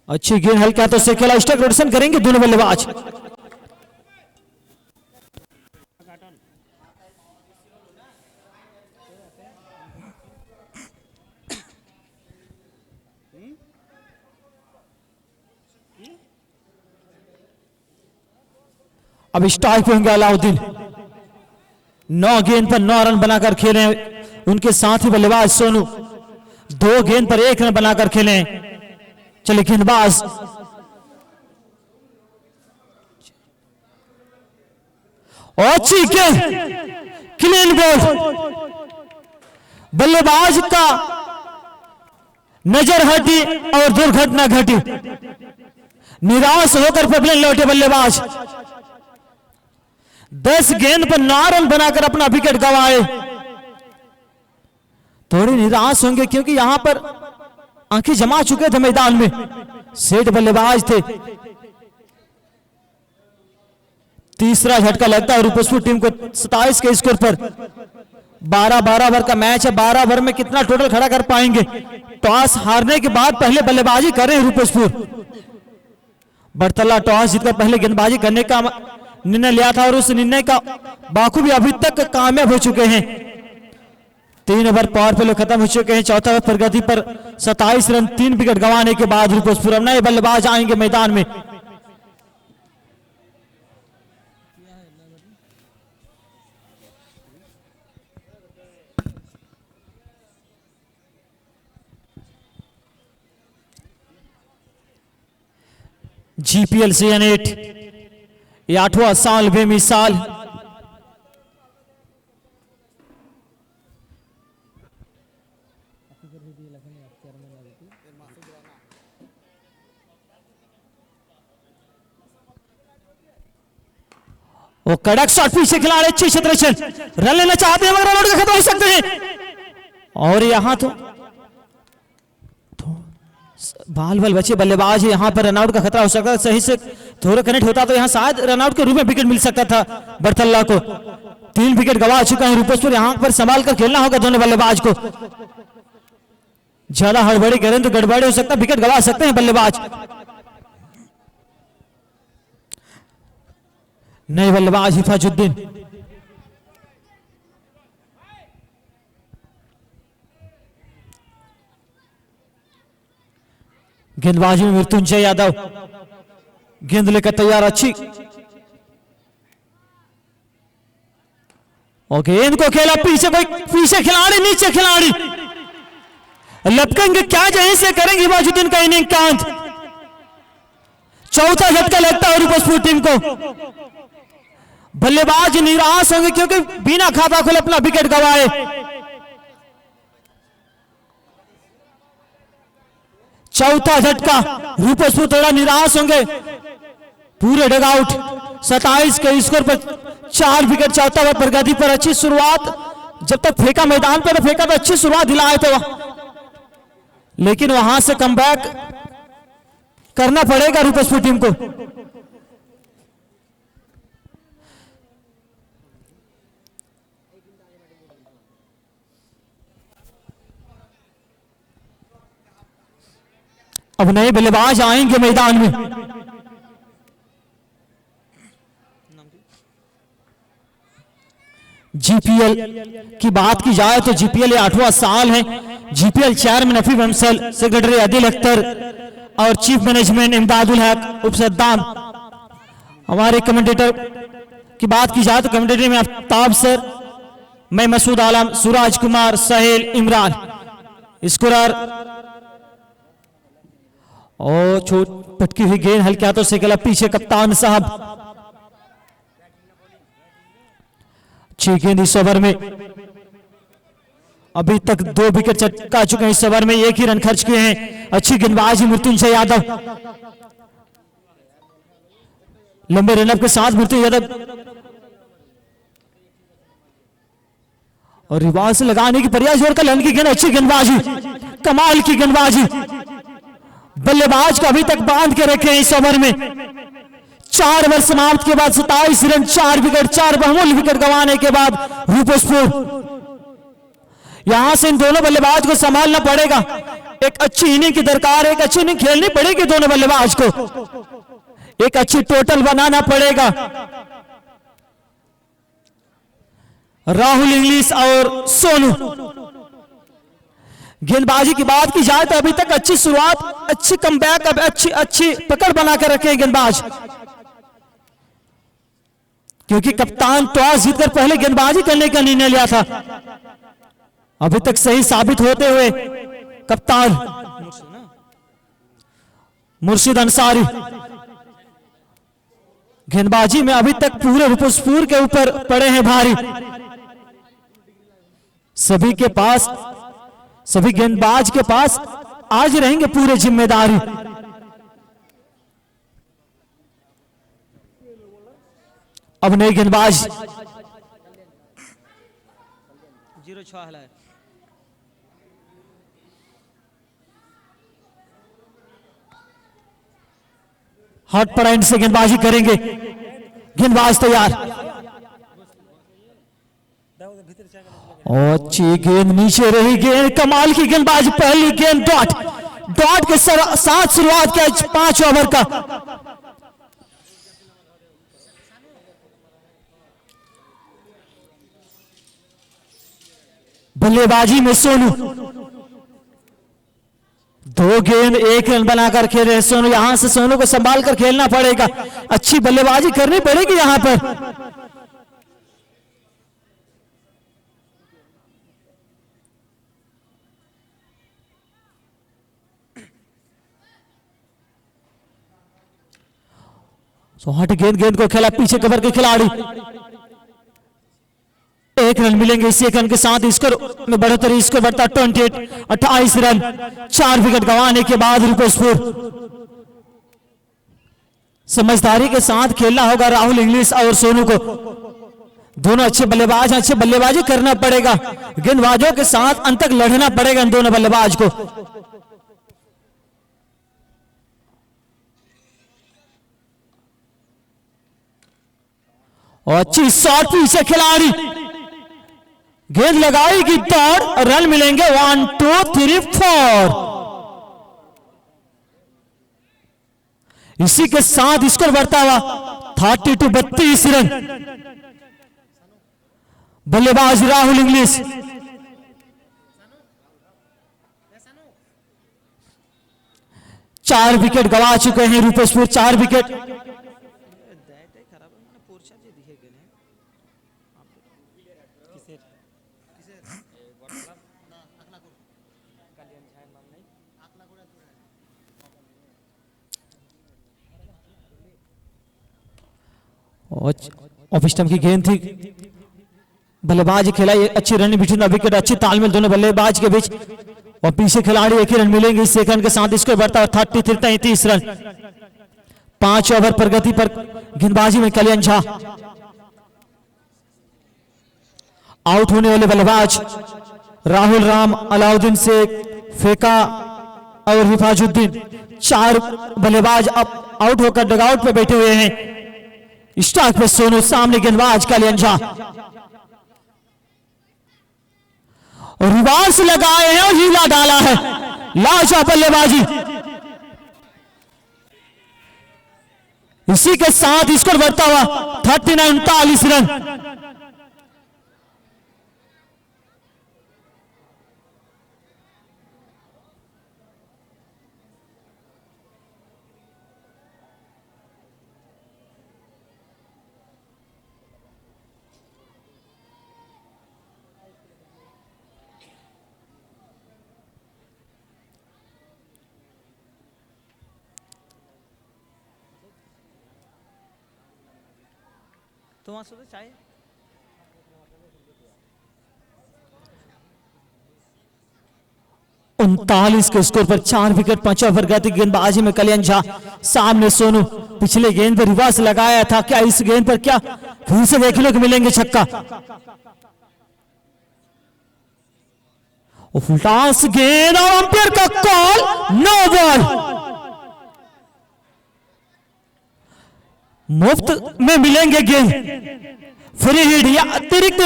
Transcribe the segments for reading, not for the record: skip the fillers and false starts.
अच्छी गेंद हल्के हाथों से खेला, स्टेक रोटेशन करेंगे दोनों बल्लेबाज। अब स्ट्राइक पे होंगे अलाउद्दीन। 9 गेंद पर 9 रन बनाकर खेले उनके साथी बल्लेबाज सोनू। 2 गेंद पर 1 रन बनाकर खेले। चले गेंदबाज अच्छी गेंद, क्लीन बॉल। बल्लेबाज का नजर हटी और दुर्घटना घटी। निराश होकर पगलन लौटे बल्लेबाज। 10 गेंद पर 9 रन बनाकर अपना विकेट गंवाए। थोड़े निराश होंगे क्योंकि यहां पर आंखें जमा चुके थे मैदान में। सेठ बल्लेबाज थे। तीसरा झटका लगता है रूपसपुर टीम को 27 के स्कोर पर। 12 ओवर का मैच है। 12 ओवर में कितना टोटल खड़ा कर पाएंगे? टॉस हारने के बाद पहले बल्लेबाजी कर रहे हैं रूपसपुर। बड़तला टॉस जीतकर पहले गेंदबाजी करने का निर्णय लिया था और उस निर्णय का बाखूबी अभी तक कामयाब हो चुके हैं। 3 ओवर पावर प्ले खत्म हो चुके हैं। चौथा ओवर प्रगति पर 27 रन 3 विकेट गंवाने के बाद रूपसपुर अब नए बल्लेबाज आएंगे मैदान में। जीपीएल सीजन 8 ये 8वां साल बेमिसाल। वो कड़क शॉट पीछे खिलाड़ी अच्छी क्षेत्र रन लेना चाहते हैं मगर रन आउट का खतरा हो सकते हैं। और यहां तो बाल बल बचे बल्लेबाज है। यहां पर रनआउट का खतरा हो सकता है। सही से थोड़ा कनेक्ट होता तो यहां शायद रनआउट के रूप में विकेट मिल सकता था बड़तल्ला को। 3 विकेट गंवा चुका है रूपसपुर। यहां पर संभाल कर खेलना होगा दोनों बल्लेबाज को। ज्यादा हड़बड़ी करें तो गड़बड़ी हो सकता है, विकेट गंवा सकते हैं बल्लेबाज। नए बल्लेबाज हिफाजुद्दीन। गेंदबाजी में मृत्युंजय यादव। गेंद लेकर तैयार, अच्छी और गेंद को खेला पीछे, कोई पीछे खिलाड़ी नीचे खिलाड़ी लपकेंगे क्या जहीं से करेंगे हिफाजुद्दीन का इनिंग का अंत। चौथा झटका लगता है रूपसपुर टीम को। बल्लेबाज निराश होंगे क्योंकि बिना खाता खोले अपना विकेट गंवाए। चौथा झटका, रूपसपुर थोड़ा निराश होंगे। पूरे डगआउट 27 के स्कोर पर 4 विकेट। चौथा ओवर प्रगति पर अच्छी शुरुआत, जब तक फेंका मैदान पर तो फेंका तो अच्छी शुरुआत दिलाए थे, लेकिन वहां से कमबैक करना पड़ेगा रूपसपुर टीम को। अब नए बल्लेबाज आएंगे मैदान में। जीपीएल की बात की जाए तो जीपीएल ये 8वां साल है। जीपीएल चेयरमैन नफीब हमसल, सेक्रेटरी आदिल अख्तर और चीफ मैनेजमेंट इमदादुल हक, उपसद्दाम। हमारे कमेंटेटर की बात की जाए तो कमेंटेटर में आफ्ताब सर, मैं मसूद आलम, सूरज कुमार, सहेल, इमरान। स्कोरर और छोट पटकी हुई गेंद हल्के हाथों से खेला पीछे कप्तान साहब। 6 गेंद इस ओवर में। अभी तक 2 विकेट चटका चुके हैं इस ओवर में। 1 ही रन खर्च किए हैं। अच्छी गेंदबाजी मृत्युंजय यादव। लंबे रनअप के साथ मृत्युंजय यादव और रिवाज से लगाने की प्रयास और लन की गेंद। अच्छी गेंदबाजी, कमाल की गेंदबाजी। बल्लेबाज को अभी तक बांध के रखे हैं इस ओवर में। 4 ओवर समाप्त के बाद 27 रन, 4 विकेट, 4 बहुमूल्य विकेट गंवाने के बाद रूपसपुर यहां से इन दोनों बल्लेबाज को संभालना पड़ेगा। एक अच्छी इनिंग की दरकार है, एक अच्छी इनिंग खेलनी पड़ेगी दोनों बल्लेबाज को, एक अच्छी टोटल बनाना पड़ेगा। राहुल इंग्लिश और सोनू, गेंदबाजी की बात की जाए तो अभी तक अच्छी शुरुआत, अच्छी कमबैक, अब अच्छी पकड़ बना कर रखे हैं गेंदबाज, क्योंकि कप्तान टॉस जीतकर पहले गेंदबाजी करने का निर्णय लिया था। अभी तक सही साबित होते हुए कप्तान मुर्शिद अंसारी गेंदबाजी में अभी तक पूरे रुपसपुर के ऊपर पड़े हैं भारी। सभी के पास, सभी गेंदबाज के पास आज रहेंगे पूरे जिम्मेदारी। अब नई गेंदबाज 0-6 है। हॉट पॉइंट से गेंदबाजी करेंगे, गेंदबाज तैयार। अच्छी गेंद नीचे रही, गेंद कमाल की गेंदबाजी, पहली गेंद डॉट के साथ शुरुआत किया 5 ओवर का। बल्लेबाजी में सोनू 2 गेंद 1 रन बनाकर खेल रहे हैं सोनू। यहां से सोनू को संभाल कर खेलना पड़ेगा, अच्छी बल्लेबाजी करनी पड़ेगी यहां पर। हट गेंद को खेला पीछे कवर के खिलाड़ी, 1 रन मिलेंगे इस 1 रन के साथ। स्कोर में बढ़ोतरी, स्कोर बढ़ता 28 रन। 4 विकेट गंवाने के बाद रुपसपुर, समझदारी के साथ खेलना होगा राहुल इंग्लिश और सोनू को। दोनों अच्छे बल्लेबाज, अच्छे बल्लेबाजी करना पड़ेगा, गेंदबाजों के साथ अंत तक लड़ना पड़ेगा इन दोनों बल्लेबाज को। और अच्छी शॉट पीछे खिलाड़ी, गेंद लगाएगी दौड़, रन मिलेंगे 1 2 3 4। इसी के साथ स्कोर बढ़ता हुआ 32 रन। बल्लेबाज राहुल इंग्लिश, चार विकेट गंवा चुके हैं रुपसपुर, 4 विकेट। ऑफ स्टंप की गेंद थी, बल्लेबाज खेला, ये अच्छी रन बिटवीन द विकेट, अच्छी तालमेल दोनों बल्लेबाज के बीच। और पीछे खिलाड़ी 1 ही रन मिलेंगे इस सेकंड के साथ, इसको बढ़ता है 33 रन। 5 ओवर प्रगति पर गेंदबाजी में कल्याण झा। आउट होने वाले बल्लेबाज राहुल राम, अलाउद्दीन शेख, फेका और हिफाजुद्दीन। 4 बल्लेबाज अब आउट होकर डगआउट पे बैठे हुए हैं। स्टार्ट पे सोनू, सामने गेंदबाज कल्याण झा, रिवर्स लगाए हैं और हीला डाला है, लाजवाब बल्लेबाजी। इसी के साथ स्कोर बढ़ता हुआ 39 रन। तो वहां से चाहिए 39 के स्कोर पर 4 विकेट, 5 ओवर गति। गेंदबाजी में कल्याण झा, सामने सोनू। पिछले गेंद पर रिवर्स लगाया था, क्या इस गेंद पर क्या फिर से देखने को मिलेंगे छक्का? उल्टास गेंद और अंपायर का कॉल, नो बॉल। मुफ्त में मिलेंगे गेंद, फ्री हिट या अतिरिक्त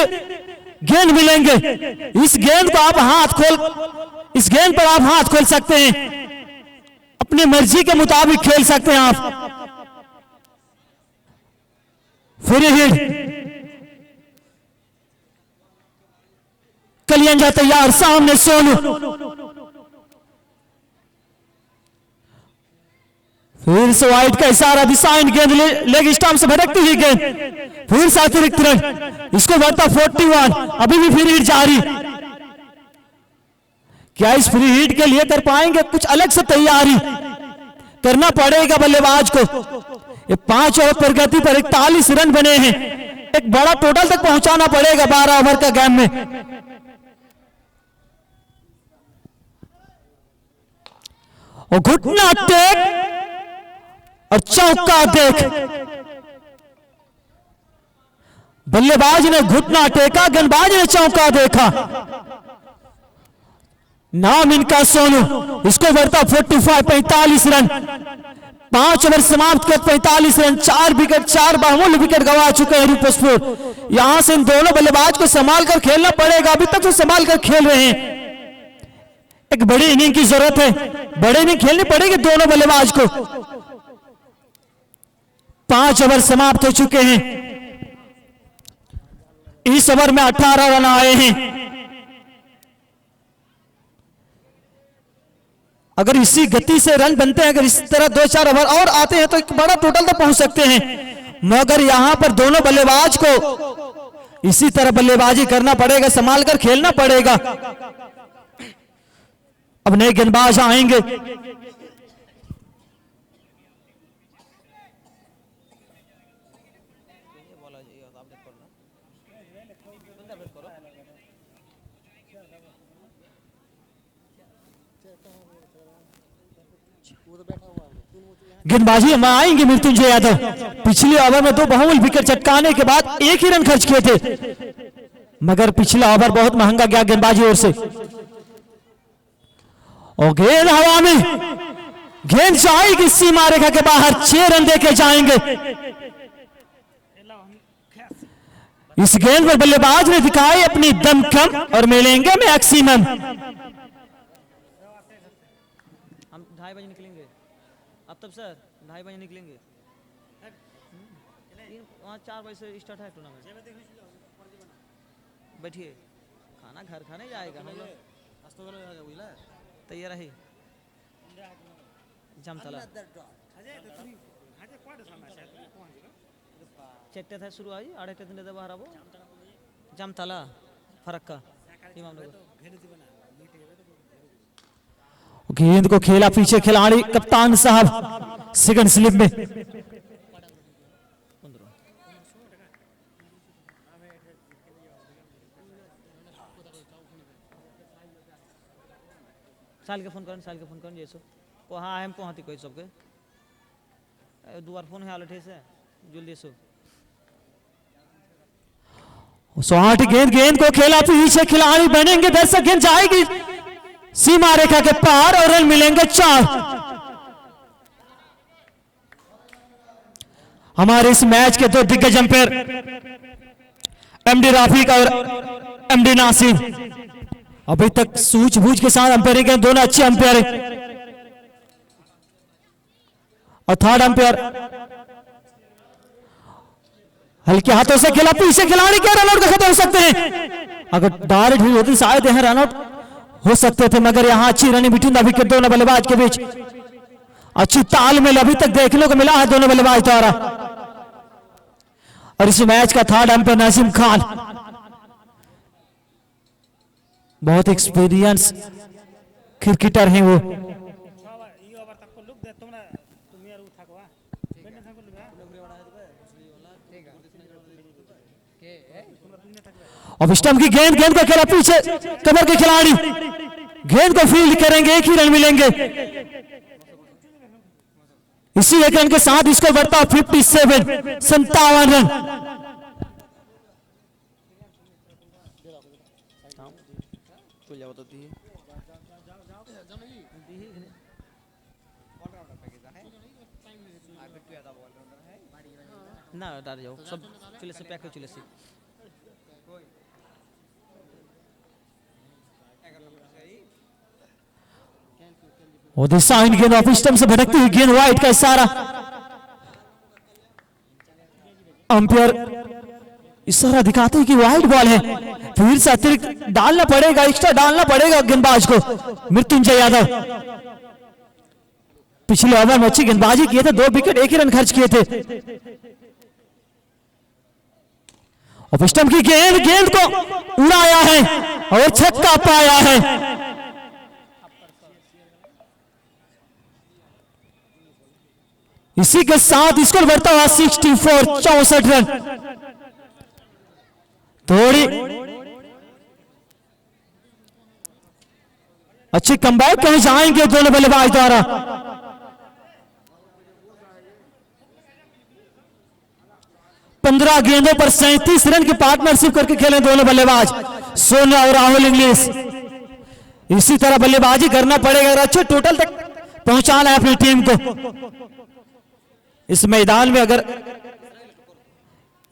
गेंद मिलेंगे। इस गेंद को आप इस गेंद पर आप हाथ खोल सकते हैं, अपनी मर्जी के मुताबिक खेल सकते हैं आप। फ्री हिट, कलियंजा तैयार, सामने सोनू, फिर से वाइड का इशारा, डिसाइन गेंद लेग स्टंप से भटकती हुई गेंद, फिर से अतिरिक्त रन, इसको बढ़ता 41, अभी भी फ्री हिट जारी। क्या इस फ्री हिट के लिए कर पाएंगे? कुछ अलग से तैयारी करना पड़ेगा बल्लेबाज को। ये 5 ओवर प्रगति पर 41 रन बने हैं, एक बड़ा टोटल तक पहुंचाना पड़ेगा 12 ओवर का गेम में। और घुटना टेक और चौका देख, बल्लेबाज ने घुटना टेका, गेंदबाज ने चौका देखा। नाम इनका सोनू, इसको बढ़ता 45, 45 रन, 5 ओवर समाप्त कर 45 रन, 4 विकेट, 4 बहुमूल्य विकेट गंवा चुके हैं रूपसपुर। यहां से इन दोनों बल्लेबाज को संभाल कर खेलना पड़ेगा, अभी तक तो संभाल कर खेल रहे हैं। एक बड़ी इनिंग की जरूरत है, बड़ी इनिंग खेलनी पड़ेगी दोनों बल्लेबाज को। 5 ओवर समाप्त हो चुके हैं, इस ओवर में 18 रन आए हैं। अगर इसी गति से रन बनते हैं, अगर इस तरह 2-4 ओवर और आते हैं तो एक बड़ा टोटल तक पहुंच सकते हैं। मगर यहां पर दोनों बल्लेबाज को इसी तरह बल्लेबाजी करना पड़ेगा, संभाल कर खेलना पड़ेगा। अब नए गेंदबाज आएंगे, गेंदबाजी में आएंगे मृत्युंजय यादव। पिछले ओवर में 2 बहुमूल्य विकेट चटकाने के बाद 1 ही रन खर्च किए थे, मगर पिछला ओवर बहुत महंगा गया गेंदबाजी ओर से। और गेंद हवा में, गेंद जाएगी सीमा रेखा के बाहर, 6 रन देके जाएंगे। इस गेंद पर बल्लेबाज ने दिखाई अपनी दमखम और मिलेंगे मैक्सिमम। हम 2:30 बजे निकलेंगे, अब तब सर 2:30 बजे निकलेंगे। वहाँ 4 बजे से स्टार्ट है टूर्नामेंट। बैठिए, खाना घर खाने जाएगा हम लोग, तैयार है जमतला चट्टे था शुरू आई 8 दिन दे बाहर आबो जमतला फरक्का इमामनगर। गेंद को खेला पीछे खिलाड़ी कप्तान साहब सेकंड स्लिप में। साल के फोन करन जैसो को हाँ हम पहुँचती कोई सबके दुआर फोन है आलठे से जल्दी सो 8 गेंद को खेला पीछे खिलाड़ी बनेंगे, दर्शक, गेंद जाएगी सीमा रेखा के पार और रन मिलेंगे 4। हमारे इस मैच के 2 दिग्गज अंपायर एमडी राफिक और एमडी नासिर अभी तक सूझबूझ के साथ अंपायरिंग के दोनों अच्छे अंपायर हैं। और थर्ड अंपायर हल्के हाथों से खेला पीछे खिलाड़ी के रनआउट का खतरा हो सकते हैं। अगर डायरेक्ट हुई होती शायद यहां रनआउट हो सकते थे, मगर यहां अच्छी रनिंग बिटवीन द विकेट दोनों बल्लेबाज के बीच, अच्छी तालमेल अभी तक देखने को मिला है दोनों बल्लेबाज द्वारा। और इस मैच का थर्ड अंपायर नासिम खान, बहुत एक्सपीरियंस क्रिकेटर हैं वो। अब स्टंप की गेंद को खेला पीछे कवर के खिलाड़ी, गेंद को फील्ड करेंगे, 1 ही रन मिलेंगे। इसी 1 रन के साथ इसको बढ़ता 57 रन। ना डाल जाओ सब चले से पैक हो चले से और दिशा इन गेंद ऑफ स्टंप से भटकती हुई गेंद वाइट का इशारा। अंपायर इशारा दिखाते हैं कि वाइट बॉल है, फिर से अतिरिक्त डालना पड़ेगा, एक्स्ट्रा डालना पड़ेगा गेंदबाज को मृत्युंजय यादव। पिछले ओवर में अच्छी गेंदबाजी किए थे, 2 विकेट 1 ही रन खर्च किए थे। ऑफ स्टंप की गेंद को उड़ाया है और छक्का पाया है। इसी के साथ स्कोर बढ़ता हुआ 64, 64 रन। थोड़ी अच्छी कमबैक कहीं जाएंगे दोनों बल्लेबाज द्वारा। पंद्रह गेंदों पर 37 रन की पार्टनरशिप करके खेले दोनों बल्लेबाज सोनू और राहुल इंग्लिश। इसी तरह बल्लेबाजी करना पड़ेगा और अच्छे टोटल तक पहुंचाना है अपनी टीम को। इस मैदान में अगर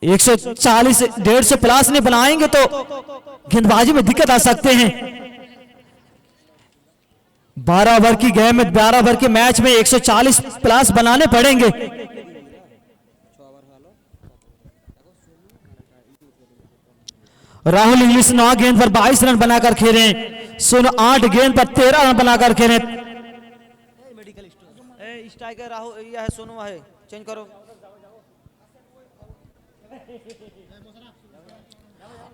140 150 प्लस नहीं बनाएंगे तो गेंदबाजी में दिक्कत आ सकते हैं। 12 ओवर की गेम में 12 ओवर के मैच में 140 प्लस बनाने पड़ेंगे। राहुल इंग्लिश 9 गेंद पर 22 रन बनाकर खेले, सोनू 8 गेंद पर 13 रन बनाकर खेले। मेडिकल स्ट्राइकर राहुल यह है, सोनू है, चेंज करो।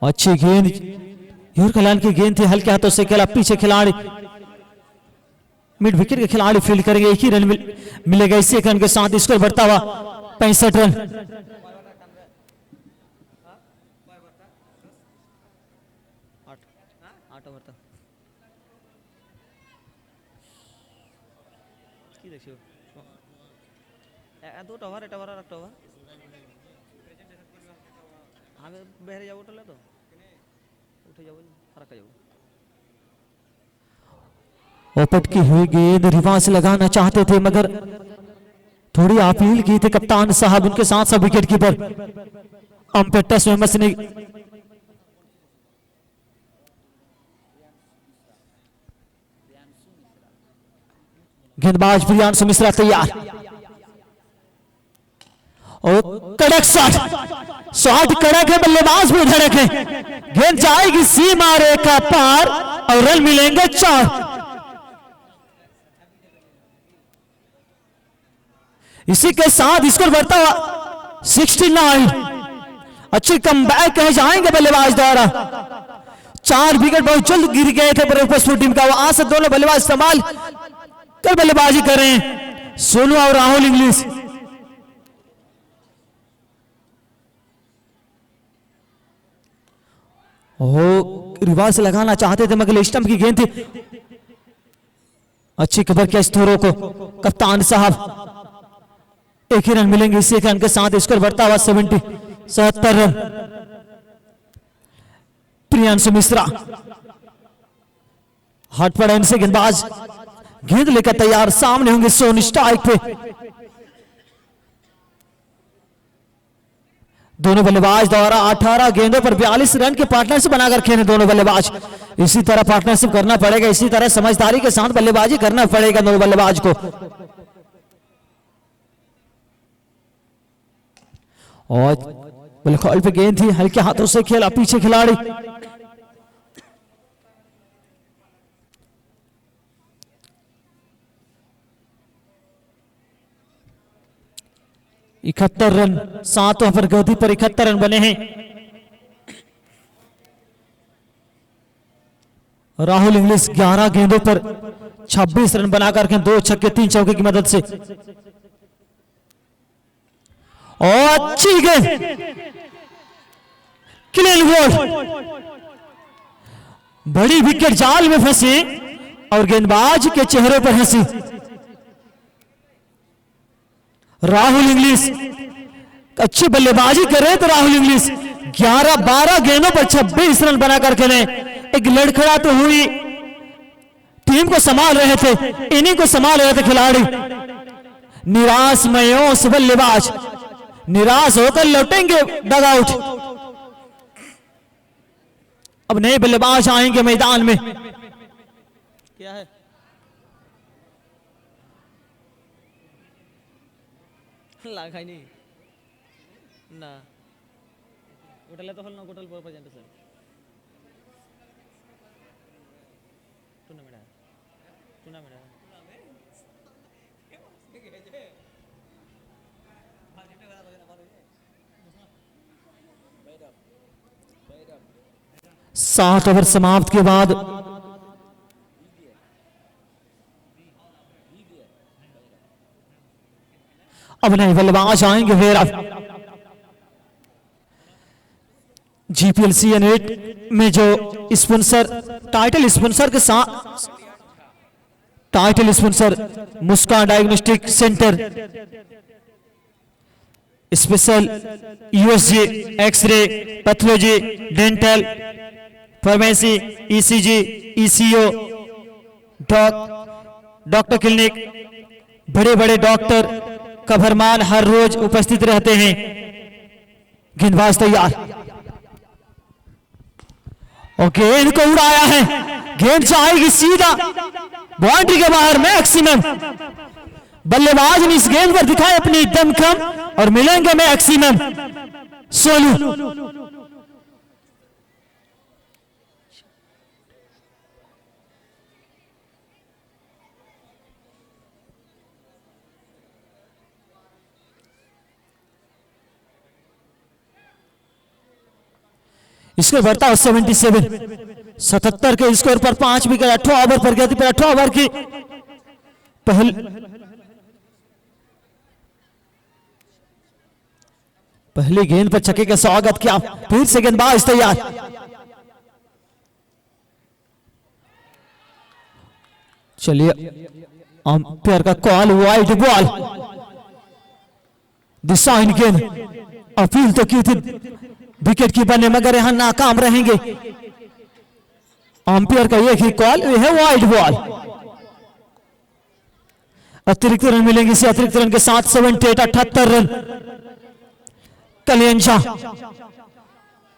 अच्छी गेंद यूरकलान की गेंद थी, हल्के हाथों से खेला, पीछे खिलाड़ी मिड विकेट के खिलाड़ी फील्ड करेंगे, 1 ही रन मिलेगा। इसी रन के साथ स्कोर बढ़ता हुआ 65 रन। দুটো ওভার, এটা ওভার আর একটা ওভার। আমি বাইরে যাবো তাহলে, তো উঠে যাবো, ফারাক্কা যাবো। ओपट की हुई गेंद रिवाज लगाना चाहते थे मगर थोड़ी अपील की थी कप्तान साहब, उनके साथ सब विकेट कीपर अंपायर टेस्ट में मसनी। गेंदबाज प्रियांशु मिश्रा तैयार और कड़क शॉट कड़क है, बल्लेबाज भी धड़क है। गेंद जाएगी सीमा रेखा पार और रन मिलेंगे 4। इसी के साथ स्कोर बढ़ता हुआ 69। अच्छी कमबैक कहे जाएंगे बल्लेबाज द्वारा। 4 विकेट बहुत जल्द गिर गए थे बरूपसपुर टीम का, वो आज से दोनों बल्लेबाज इस्तेमाल कर बल्लेबाजी कर रहे हैं, सोनू और राहुल इंग्लिश। रिवर्स लगाना चाहते थे मगर स्टंप की गेंद थी। अच्छी खबर क्या स्थोरों को कप्तान साहब, 1 ही रन मिलेंगे। इसी रन के साथ स्कोर बढ़ता हुआ 77 रन। प्रियांशु मिश्रा हट पड़े इनसे, गेंदबाज गेंद लेकर तैयार, सामने होंगे सोनू स्ट्राइक पे। दोनों बल्लेबाज द्वारा 18 गेंदों पर 42 रन की पार्टनरशिप बनाकर खेले दोनों बल्लेबाज। इसी तरह पार्टनरशिप करना पड़ेगा, इसी तरह समझदारी के साथ बल्लेबाजी करना पड़ेगा दोनों बल्लेबाज को। और बल्लेबाज पे गेंद थी, हल्के हाथों से खेला, पीछे खिलाड़ी इकहत्तर रन, 7 ओवर गति पर 71 रन बने हैं। राहुल इंग्लिश 11 गेंदों पर 26 रन बनाकर के 2 छक्के 3 चौके की मदद से। और अच्छी गेंद, क्लीन बॉल, बड़ी विकेट जाल में फंसी और गेंदबाज के चेहरे पर हंसी। राहुल इंग्लिश अच्छी बल्लेबाजी कर रहे थे। राहुल इंग्लिश 11-12 गेंदों पर 26 रन बनाकर खेले। एक लड़खड़ाते हुई टीम को संभाल रहे थे, इन्हीं को संभाल रहे थे खिलाड़ी। निराश मायूस बल्लेबाज निराश होकर लौटेंगे डगआउट। अब नए बल्लेबाज आएंगे मैदान में। क्या है লাগাই নি না গোটালে তো হল না গোটাল পর পর্যন্ত স্যার টুর্নামেন্ট টুর্নামেন্ট सात ओवर समाप्त के बाद अब नए बल्लेबाज आएंगे फिर अब जीपीएलसी यूनिट में जो स्पॉन्सर टाइटल स्पॉन्सर के साथ title sponsor Muskan diagnostic centre special USG X ray pathology dental pharmacy ECG ECO doctor clinic बड़े बड़े डॉक्टर का भरमान हर रोज उपस्थित रहते हैं। गेंदबाज तैयार और गेंद को उड़ाया है, गेंद जाएगी सीधा बाउंड्री के बाहर मैक्सिमम। बल्लेबाज ने इस गेंद पर दिखाए अपनी दमखम और मिलेंगे मैक्सिमम सोनू। स्कोर बढ़ता है 77 के स्कोर पर 5 विकेट 18 ओवर पर गया थी। 18 ओवर की पहली गेंद पर छक्के का स्वागत किया। फिर से गेंदबाज तैयार, चलिए अंपायर का कॉल वाइड बॉल। दिशाहीन गेंद, अपील तो की थी विकेट कीपर ने मगर यहां नाकाम रहेंगे। अंपायर का एक ही कॉल है वाइड बॉल। अतिरिक्त रन मिलेंगे, इसे अतिरिक्त रन के साथ 78 रन। कलियंजा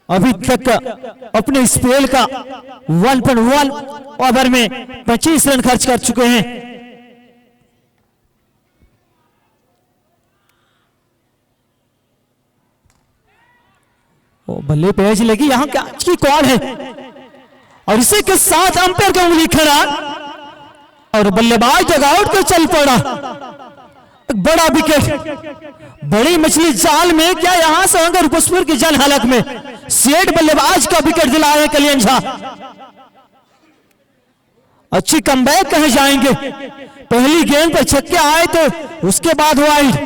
अभी तक अपने स्पेल का 1.1 ओवर में 25 रन खर्च कर चुके हैं। बल्ले पेज लगी, यहां क्या की कॉल है और इसी के साथ अंपायर का उंगली खड़ा और बल्लेबाज डगआउट को चल पड़ा। बड़ा विकेट, बड़ी मछली जाल में, क्या यहां से अगर पुष्पुर की जल हालत में सेठ बल्लेबाज का विकेट दिलाए कलियन झा। अच्छी कमबैक कहे जाएंगे। पहली गेंद पर छक्के आए तो उसके बाद वाइड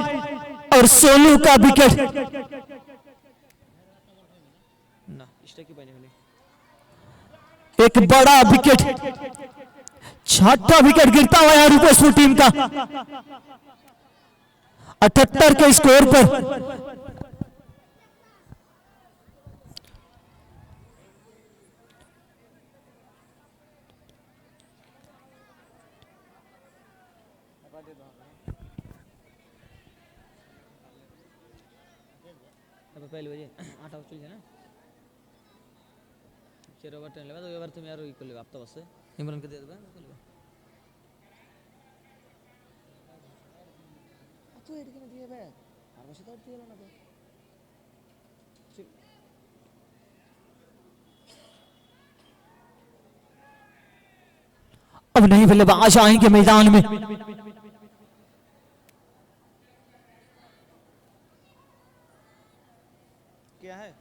और सोनू का विकेट। एक बड़ा विकेट, छठा विकेट गिरता हुआ है रूपेशपुर टीम का 78 के स्कोर पर। पहले बजे 8 आउट चल जाए ना 4 ओवर 10 लेगा तो ओवर तुम यार ई कर लेगा अब तो बस इमरान के दे देबा तो एड के दिए बे আর বসে তো দিও না अब नहीं बल्लेबाज आएंगे मैदान में। क्या है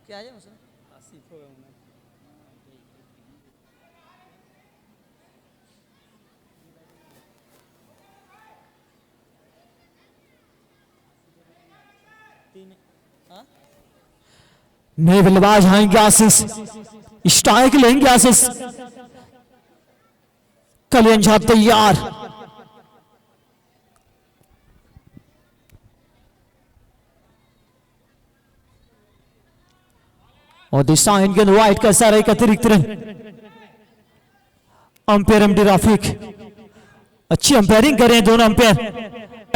क्या है मसला आसिफ हो गया नए बल्लेबाज आएंगे आशीष, स्ट्राइक लेंगे आशीष। कलियन झा तैयार, और दिशा इनके वाइट का सारा एक अतिरिक्त रन। अंपायर एमडी राफिक, अच्छी अंपायरिंग कर रहे हैं दोनों अंपायर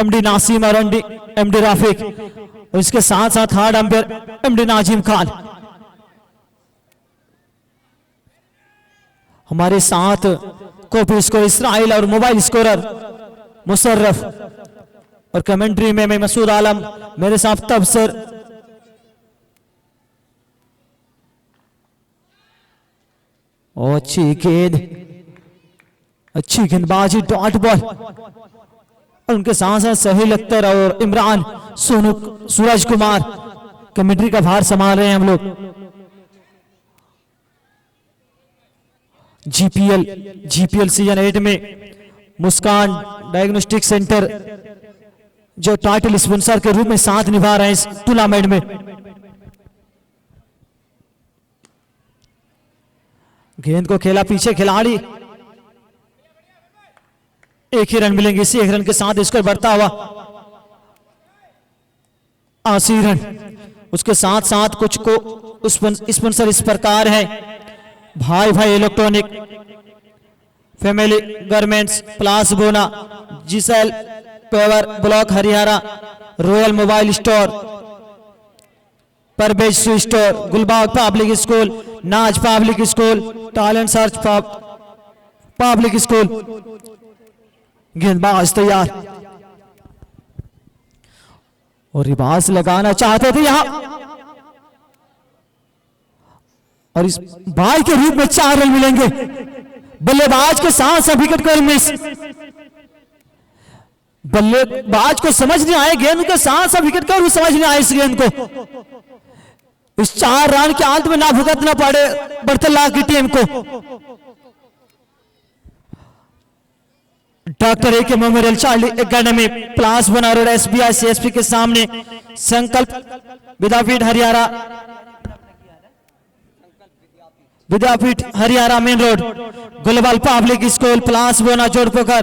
एमडी नासिम और एमडी राफिक, और इसके साथ साथ hard umpire MD Nazim Khan. हमारे साथ कॉपी स्कोर इसराइल और मोबाइल स्कोरर मुशर्रफ। और कमेंट्री में मैं मसूद आलम, मेरे साथ तबसर। और अच्छी गेंदबाजी, डॉट बॉल। और उनके साथ साथ सहील अख्तर और इमरान सोनू, सूरज कुमार कमेंट्री का भार संभाल रहे हैं हम लोग। जीपीएल सीजन 8 में मुस्कान डायग्नोस्टिक सेंटर जो टाइटल स्पॉन्सर के रूप में साथ निभा रहे हैं इस टूर्नामेंट में। गेंद को खेला पीछे खिलाड़ी, एक ही रन मिलेंगे। इसी एक रन के साथ स्कोर बढ़ता हुआ 80 रन। उसके साथ साथ कुछ को स्पॉन्सर इस प्रकार है, भाई electronic, family garments, Palasbona, GSL paver block Haryana, royal mobile store, Parvez shoe store, Gulbagh public school, Naaz public school, talent search public school. गेंदबाज तैयार और रिबाज लगाना चाहते थे यहां, और इस बाल के रूप में 4 रन मिलेंगे। बल्लेबाज के साथ साथ विकेट को मिस, बल्लेबाज को समझ नहीं आए गेंद के साथ साथ विकेट को समझ नहीं आए इस गेंद को। इस 4 रन के अंत में ना भुगतना पड़े बर्तला की टीम को। Doctor A K. Memorial child academy, Palasbona road, SBI CSP के सामने, Sankalp Vidyapeeth Haryana, Vidyapeeth Haryana main road, global public school, Palasbona Jorpokhar.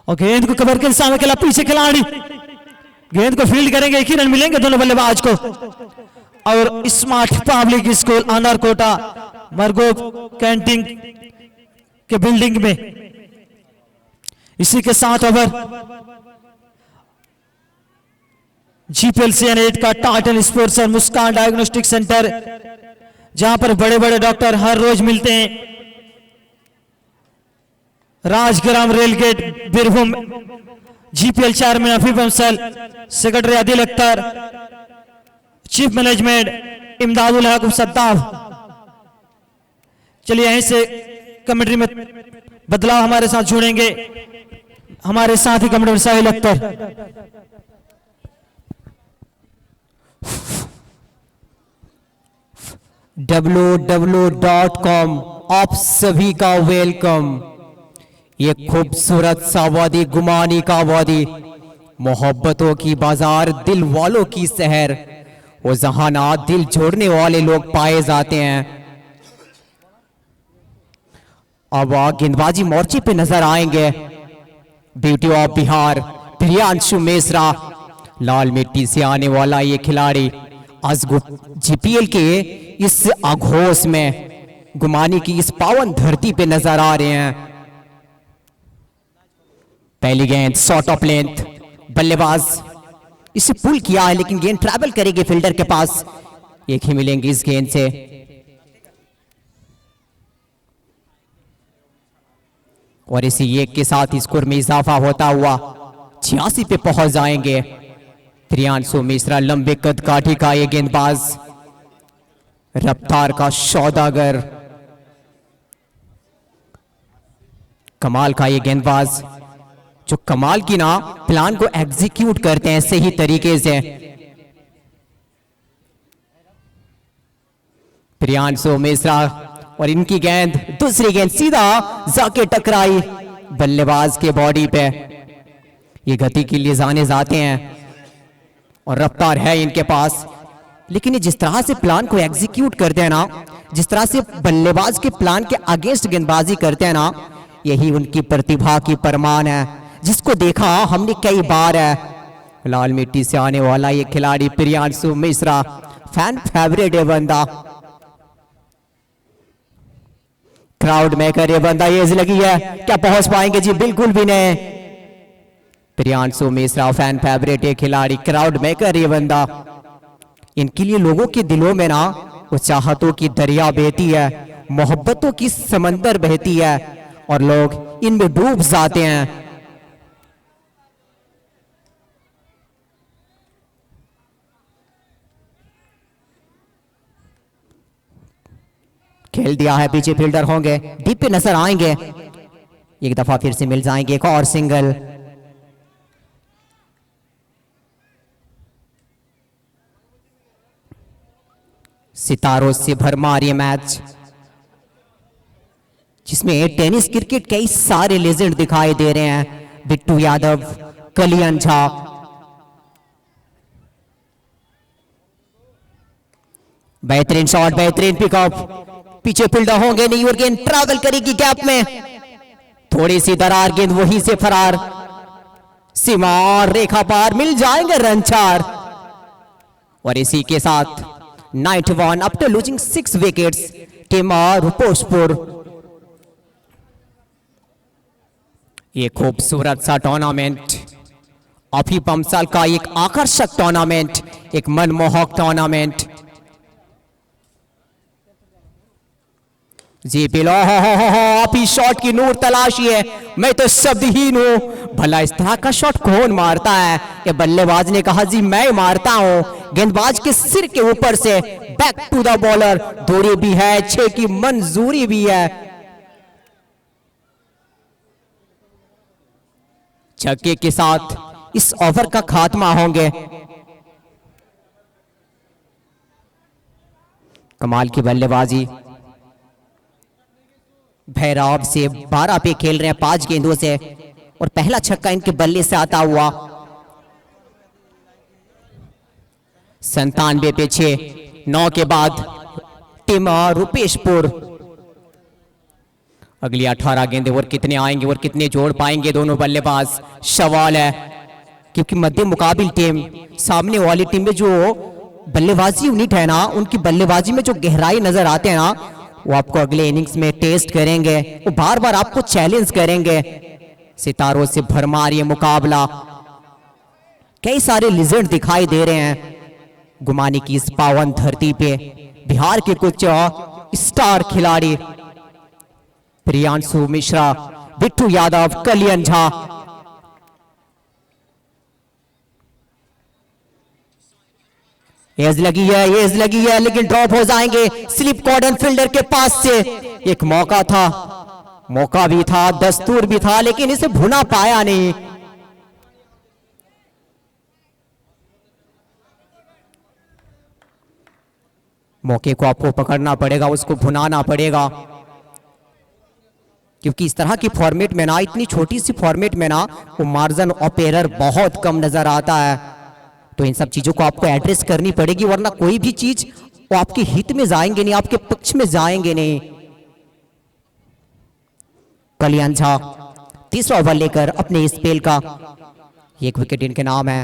और गेंद को कवर के सामने खेला पीछे खिलाड़ी, गेंद को फील्ड करेंगे, एक ही रन मिलेंगे दोनों बल्लेबाज को। और स्मार्ट पब्लिक स्कूल अनारकोटा मरगोब कैंटीन के बिल्डिंग में। इसी के साथ ओवर जीपीएल सीजन 8 का title sponsor Muskan diagnostic centre, जहां पर बड़े बड़े डॉक्टर हर रोज मिलते हैं। Rajgram rail gate Birbhum, GPL chairman हफीफ अंसल, secretary Adil Akhtar, chief management Imdadul Haque सद्दाफ। चलिए यहीं से कमेंट्री में बदलाव हमारे साथ जुड़ेंगे, हमारे साथ ही कमेंट्री साहिल अख्तर। www.com आप सभी का वेलकम। ये खूबसूरत सा वादी, गुमानी का वादी, मोहब्बतों की बाजार, दिल वालों की शहर, वो जहां ना दिल जोड़ने वाले लोग पाए जाते हैं। अब गेंदबाजी मोर्चे पे नजर आएंगे ब्यूटी ऑफ बिहार प्रियांशु मिश्रा, लाल मिट्टी से आने वाला ये खिलाड़ी आज जीपीएल के इस आघोष में गुमानी की इस पावन धरती पे नजर आ रहे हैं। पहली गेंद शॉट ऑफ लेंथ, बल्लेबाज इसे पुल किया है लेकिन गेंद ट्रैवल करेगी फील्डर के पास, एक ही मिलेंगी इस गेंद से। और इसी एक के साथ स्कोर में इजाफा होता हुआ 86 पे पहुंच जाएंगे। प्रियांशु मिश्रा लंबे कद काठी का ये गेंदबाज, रफ्तार का सौदागर, कमाल का ये गेंदबाज जो कमाल की ना प्लान को एग्जीक्यूट करते हैं सही तरीके से। प्रियांशु मिश्रा और इनकी गेंद, दूसरी गेंद सीधा जाके टकराई बल्लेबाज के बॉडी पे। ये गति के लिए जाने जाते हैं और रफ्तार है इनके पास, लेकिन ये जिस तरह से प्लान को एग्जीक्यूट करते हैं ना, जिस तरह से बल्लेबाज के प्लान के अगेंस्ट गेंदबाजी करते हैं ना, यही उनकी प्रतिभा की परमान है, जिसको देखा हमने कई बार है। लाल मिट्टी से आने वाला ये खिलाड़ी प्रियांशु मिश्रा, फैन फेवरेट है बंदा, क्राउड मेकर ये बंदा। ये लगी है, क्या पहुंच पाएंगे जी? बिल्कुल भी नहीं। प्रियांशु मिश्रा फैन फेवरेट ये खिलाड़ी, क्राउड मेकर ये बंदा। इनके लिए लोगों के दिलों में ना वो चाहतों की दरिया बहती है, मोहब्बतों की समंदर बहती है, और लोग इनमें डूब जाते हैं। खेल दिया है, पीछे फील्डर होंगे, डीप पे नजर आएंगे, एक दफा फिर से मिल जाएंगे, एक और सिंगल। सितारों से भरमार ये मैच, जिसमें टेनिस क्रिकेट कई सारे लेजेंड दिखाई दे रहे हैं। बिट्टू यादव, कलियन झा, बेहतरीन शॉट, बेहतरीन पिकअप, पीछे फील्डर होंगे नहीं और गेंद ट्रैवल करेगी गैप में, थोड़ी सी दरार, गेंद वहीं से फरार, सीमा और रेखा पार, मिल जाएंगे रन 4। और इसी के साथ 91 आफ्टर लूजिंग 6 विकेट्स, टीम रुपोषपुर। ये खूबसूरत सा टूर्नामेंट, अभी 5 साल का एक आकर्षक टूर्नामेंट, एक मनमोहक टूर्नामेंट। जी बिलो, आप ही शॉट की नूर तलाशी है, मैं तो शब्दहीन हूं, भला इस तरह का शॉट कौन मारता है। ये बल्लेबाज ने कहा जी मैं मारता हूं, गेंदबाज के सिर के ऊपर से बैक टू द बॉलर, दूरी भी है, 6 की मंजूरी भी है। छक्के के साथ इस ओवर का खात्मा होंगे। कमाल की बल्लेबाजी, भैरव से 12 पे खेल रहे हैं 5 गेंदों से, और पहला छक्का इनके बल्ले से आता हुआ। 97 पे 6, 9 के बाद टीम रुपेशपुर। अगली 18 गेंदे और कितने आएंगे और कितने जोड़ पाएंगे दोनों बल्लेबाज, सवाल है। क्योंकि मध्य मुकाबिल टीम, सामने वाली टीम में जो बल्लेबाजी यूनिट है ना, उनकी बल्लेबाजी में जो गहराई नजर आते हैं ना, वो आपको अगले इनिंग्स में टेस्ट करेंगे, वो बार बार आपको चैलेंज करेंगे। सितारों से भरमार ये मुकाबला, कई सारे लिजेंड दिखाई दे रहे हैं। गुमानी की इस पावन धरती पे बिहार के कुछ स्टार खिलाड़ी, प्रियांशु मिश्रा, बिट्टू यादव, कलियन झा। एज लगी है, लेकिन ड्रॉप हो जाएंगे स्लिप कॉर्डन फील्डर के पास से। एक मौका भी था, दस्तूर भी था, लेकिन इसे भुना पाया नहीं। मौके को आपको पकड़ना पड़ेगा, उसको भुनाना पड़ेगा, क्योंकि इस तरह की फॉर्मेट में ना, इतनी छोटी सी फॉर्मेट में ना, वो मार्जिन ऑफ एरर बहुत कम नजर आता है। तो इन सब चीजों को आपको एड्रेस करनी पड़ेगी, वरना कोई भी चीज वो आपके हित में जाएंगे नहीं, आपके पक्ष में जाएंगे नहीं। कलियन झा तीसरा ओवर लेकर अपने स्पेल का 1 विकेट इनके नाम है।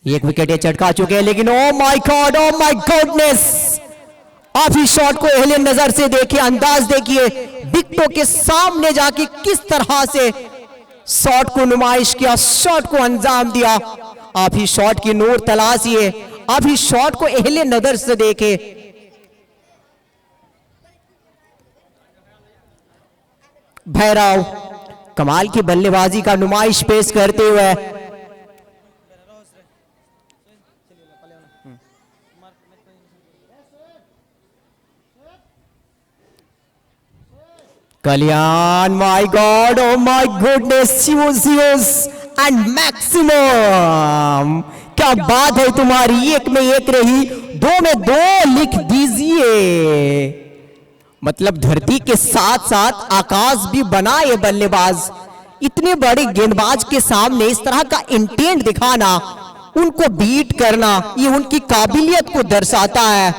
1 विकेट ये चटका चुके हैं, लेकिन ओ माय गॉडनेस, आप ही शॉट को एलियन नजर से देखिए, अंदाज देखिए, विकेटों के सामने जाके किस तरह से शॉट को नुमाइश किया, शॉट को अंजाम दिया। आप ही शॉट की नूर तलाशिए, आप ही शॉट को एलियन नजर से देखे। भैरव कमाल की बल्लेबाजी का नुमाइश पेश करते हुए Kalyan, my god, oh my goodness, use and maximum. क्या बात है तुम्हारी, 1 में 1 रही, 2 में 2 लिख दीजिए। मतलब धरती के साथ साथ आकाश भी बना ये बल्लेबाज। इतने बड़े गेंदबाज के सामने इस तरह का इंटेंट दिखाना, उनको बीट करना, ये उनकी काबिलियत को दर्शाता है।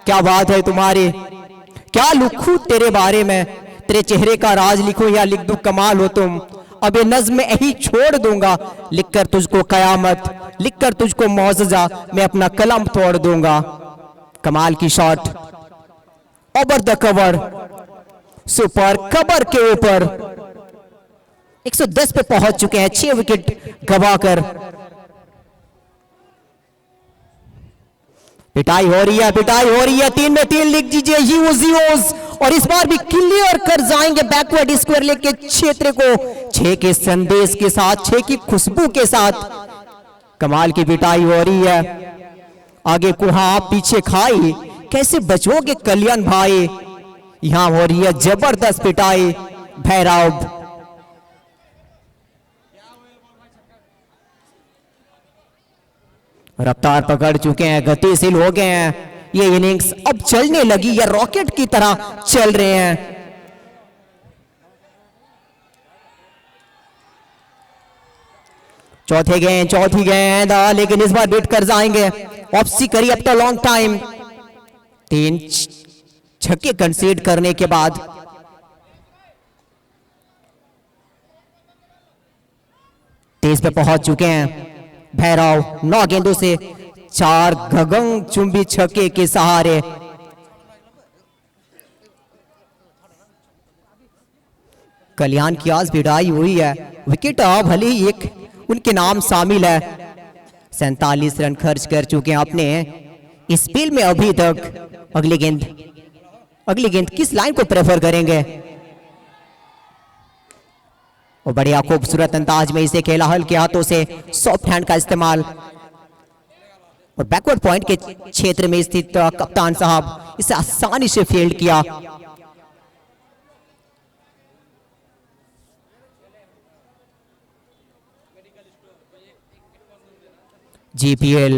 क्या बात है तुम्हारी, क्या लिखूं तेरे बारे में, तेरे चेहरे का राज लिखूं या लिख दूं कमाल हो तुम। अब ये नज्म यही छोड़ दूंगा, लिखकर तुझको कयामत, लिखकर तुझको मौजज़ा, मैं अपना कलम तोड़ दूंगा। कमाल की shot, over the cover, super cover के ऊपर 110 पे पहुंच चुके हैं, 6 विकेट गवाकर। पिटाई हो रही है, 3 में 3 लिख दीजिए, यूज और इस बार भी क्लियर कर जाएंगे बैकवर्ड स्क्वायर लेके क्षेत्र को 6 के संदेश के साथ, 6 की खुशबू के साथ। कमाल की पिटाई हो रही है। आगे कुहा पीछे खाई, कैसे बचोगे कल्याण भाई। यहां हो रही है जबरदस्त पिटाई। भैरव रफ्तार पकड़ चुके हैं, गतिशील हो गए हैं। ये इनिंग्स अब चलने लगी, या रॉकेट की तरह चल रहे हैं। चौथी गेंद, लेकिन इस बार बीट कर जाएंगे। ऑप्सी करी अब तो लॉन्ग टाइम, 3 छक्के कंसीड करने के बाद। तेज पे पहुंच चुके हैं भैरव। 9 गेंदों से 4 गगन चुंबी छक्के के सहारे। कल्याण की आज भिड़ाई हुई है। विकेट भले ही एक उनके नाम शामिल है। 47 रन खर्च कर चुके हैं अपने इस स्पेल में अभी तक। अगली गेंद किस लाइन को प्रेफर करेंगे? और बढ़िया खूबसूरत अंदाज में इसे खेला हल्के हाथों से, सॉफ्ट हैंड का इस्तेमाल। और बैकवर्ड पॉइंट के क्षेत्र में स्थित कप्तान साहब इसे आसानी से फील्ड किया। जीपीएल,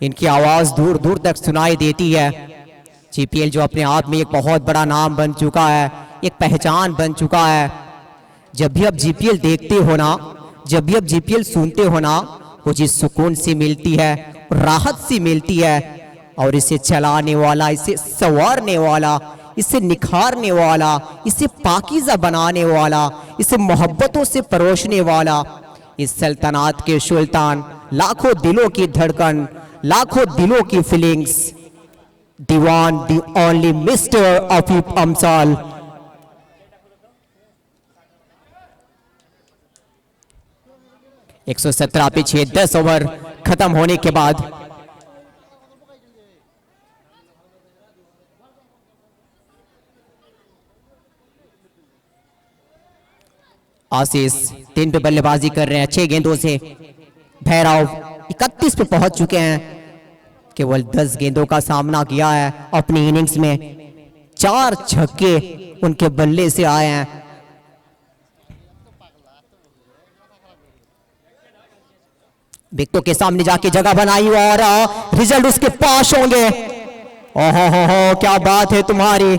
इनकी आवाज दूर दूर तक सुनाई देती है। जीपीएल जो अपने आप में एक बहुत बड़ा नाम बन चुका है, एक पहचान बन चुका है। जब भी आप जीपीएल देखते हो ना, जब भी आप जीपीएल सुनते हो ना, मुझे सुकून सी मिलती है, राहत सी मिलती है। और इसे चलाने वाला, इसे संवारने वाला, इसे निखारने वाला, इसे पाकीज़ा बनाने वाला, इसे मोहब्बतों से परोसने वाला, इस सल्तनत के सुल्तान, लाखों दिलों की धड़कन, लाखों दिलों की फीलिंग्स, दीवान दी ओनली मिस्टर आफिफ अमसाल। एक 117 पीछे 10 ओवर खत्म होने के बाद आशीष 3 पे बल्लेबाजी कर रहे हैं 6 गेंदों से। भैरव 31 पे पहुंच चुके हैं। केवल 10 गेंदों का सामना किया है अपनी इनिंग्स में। 4 छक्के उनके बल्ले से आए हैं। विकेटों के सामने जाके जगह बनाई और रिजल्ट उसके पास होंगे। ओहो हो, क्या बात है तुम्हारी।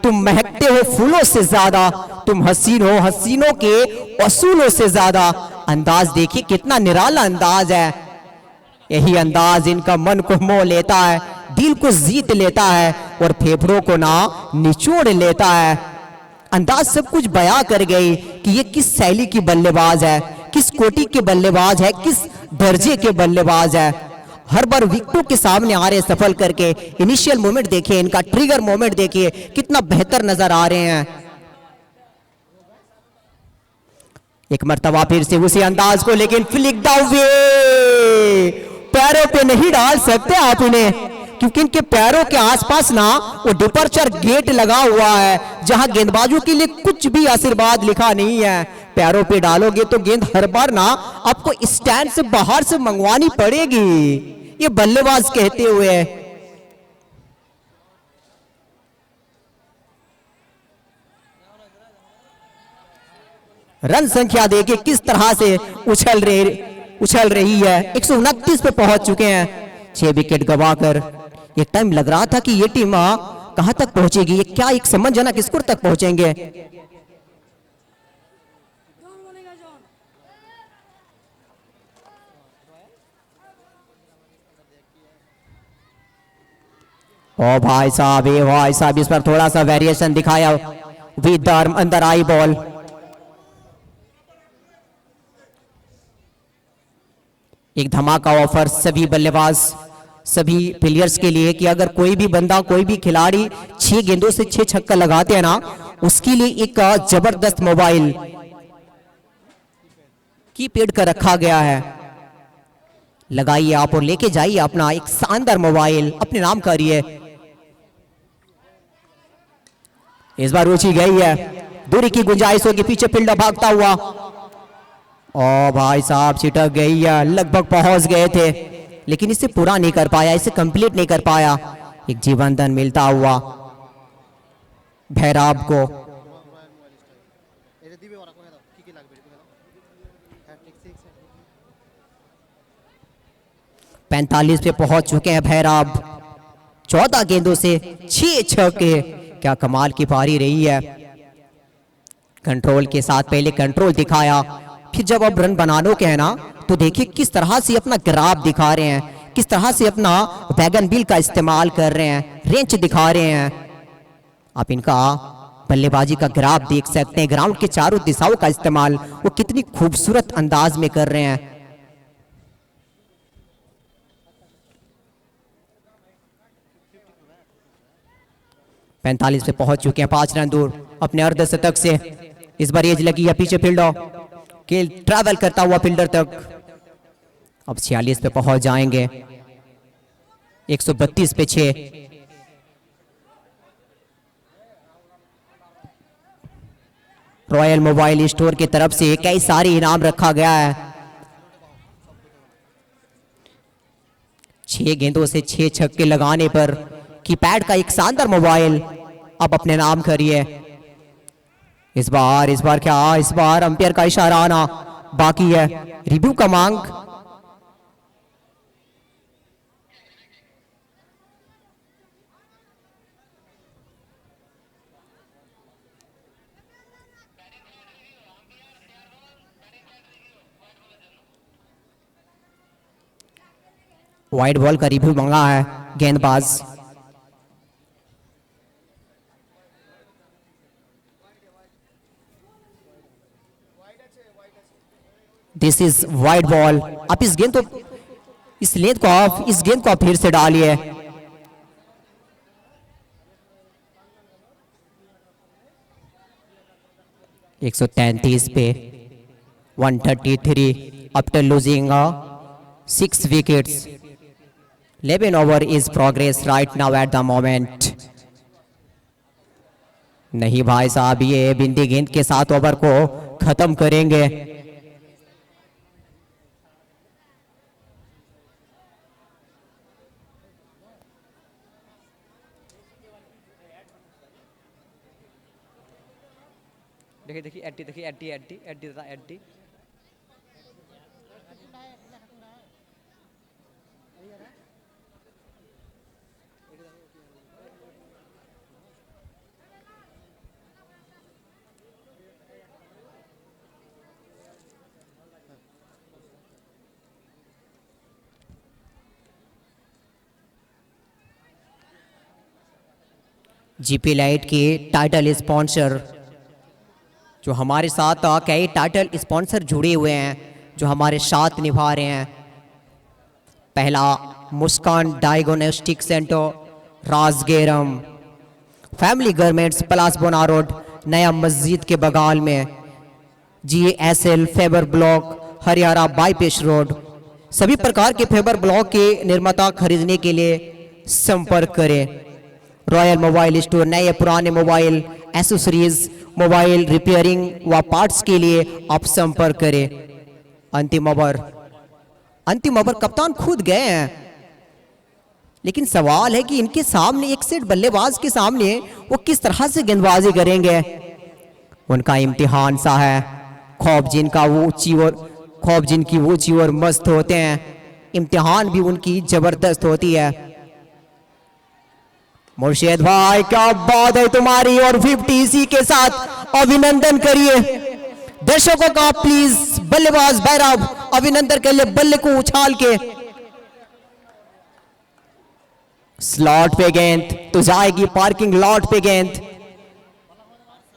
तुम महकते हो फूलों से ज्यादा, तुम हसीन हो हसीनों के असूलों से ज्यादा। अंदाज देखिए कितना निराला अंदाज है। यही अंदाज इनका मन को मोह लेता है, दिल को जीत लेता है और फेफड़ों को ना निचोड़ लेता है। अंदाज सब कुछ बयां कर गई कि ये किस शैली की बल्लेबाज है, किस कोटि के बल्लेबाज है, किस दर्जे के बल्लेबाज है। हर बार विकेटों के सामने आ रहे सफल करके। इनिशियल मोमेंट देखिए, इनका ट्रिगर मोमेंट देखिए कितना बेहतर नजर आ रहे हैं। एक मर्तबा फिर से उसी अंदाज को, लेकिन फ्लिक द वे, पैरों पे नहीं डाल सकते आप इन्हें, क्योंकि इनके पैरों के आसपास ना वो डिपर्चर गेट लगा हुआ है, जहां गेंदबाजों के लिए कुछ भी आशीर्वाद लिखा नहीं है। पैरों पे डालोगे तो गेंद हर बार ना आपको स्टैंड से बाहर से मंगवानी पड़ेगी, ये बल्लेबाज कहते हुए। रन संख्या देखिए किस तरह से उछल रही है। 129 पे पहुंच चुके हैं 6 विकेट गंवाकर। एक टाइम लग रहा था कि ये टीम कहां तक पहुंचेगी, ये क्या एक सम्मानजनक स्कोर तक पहुंचेंगे। ओ भाई साहब, ये भाई साहब, इस पर थोड़ा सा वेरिएशन दिखाया विद द अंदर आई बॉल। एक धमाका ऑफर सभी बल्लेबाज, सभी प्लेयर्स के लिए कि अगर कोई भी बंदा, कोई भी खिलाड़ी 6 गेंदों से 6 छक्का लगाते हैं ना, उसके लिए एक जबरदस्त मोबाइल कीपैड का रखा गया है। लगाइए आप और लेके जाइए अपना एक शानदार मोबाइल, अपने नाम करिए। इस बार रुचि गई है, दूरी की गुंजाइश होगी, पीछे फील्डर भागता हुआ। ओ भाई साहब छिटक गई है, लगभग पहुंच गए थे लेकिन इसे पूरा नहीं कर पाया, इसे कंप्लीट नहीं कर पाया। एक जीवन दान मिलता हुआ भैरव को। 45 पे पहुंच चुके हैं भैरव, 14 गेंदों से 6 छक्के। क्या कमाल की पारी रही है। कंट्रोल के साथ पहले कंट्रोल दिखाया, फिर जब अब रन बनाने के है ना तो देखिए किस तरह से अपना ग्राफ दिखा रहे हैं, किस तरह से अपना वैगन बिल का इस्तेमाल कर रहे हैं, रेंच दिखा रहे हैं। आप इनका बल्लेबाजी का ग्राफ देख सकते हैं, ग्राउंड के चारों दिशाओं का इस्तेमाल वो कितनी खूबसूरत अंदाज में कर रहे हैं। पैंतालीस पे पहुंच चुके हैं, 5 रन दूर अपने अर्धशतक से। इस बार एज लगी है पीछे फील्डर के, ट्रैवल करता हुआ फील्डर तक। अब 46 पे पहुंच जाएंगे, 132 पे 6। रॉयल मोबाइल स्टोर की तरफ से कई सारे इनाम रखा गया है। 6 गेंदों से 6 छक्के लगाने पर कीपैड का एक शानदार मोबाइल अब अपने नाम करिए। इस बार क्या, इस बार अंपायर का इशारा आना बाकी है, रिव्यू का मांग। वाइड बॉल का रिव्यू मांगा है गेंदबाज। This is wide ball. आप इस गेंद को, इस गेंद को आप फिर से डालिए। एक 133 पे 133 after losing 6 wickets. 11 over is progress right now at the moment. नहीं भाई साहब, ये बिंदी गेंद के साथ ओवर को खत्म करेंगे। देखिए देखिए एट्टी, देखिए एट्टी एट्टी एट्टी तथा एट्टी। जीपी लाइट के टाइटल स्पॉन्सर, जो हमारे साथ कई टाइटल स्पॉन्सर जुड़े हुए हैं, जो हमारे साथ निभा रहे हैं। पहला Muskan diagnostic centre, Rajgram, family garments, Palasbona road, नया मस्जिद के बगल में, GSL paver block, Haryana bypass road. सभी प्रकार के फेबर ब्लॉक के निर्माता खरीदने के लिए संपर्क करें। रॉयल मोबाइल स्टोर, नए पुराने मोबाइल एसेसरीज, मोबाइल रिपेयरिंग व पार्ट्स के लिए आप संपर्क करें। अंतिम ओवर कप्तान खुद गए हैं, लेकिन सवाल है कि इनके सामने एक सेट बल्लेबाज के सामने वो किस तरह से गेंदबाजी करेंगे। उनका इम्तिहान सा है। खौफ जिनकी ऊंची और मस्त होते हैं, इम्तिहान भी उनकी जबरदस्त होती है। मुर्शिद भाई क्या बात है तुम्हारी, और 50 इसी के साथ अभिनंदन करिए दर्शकों का प्लीज। बल्लेबाज भैरव अभिनंदन के लिए बल्ले को उछाल के स्लॉट पे गेंद तो जाएगी पार्किंग लॉट पे गेंद।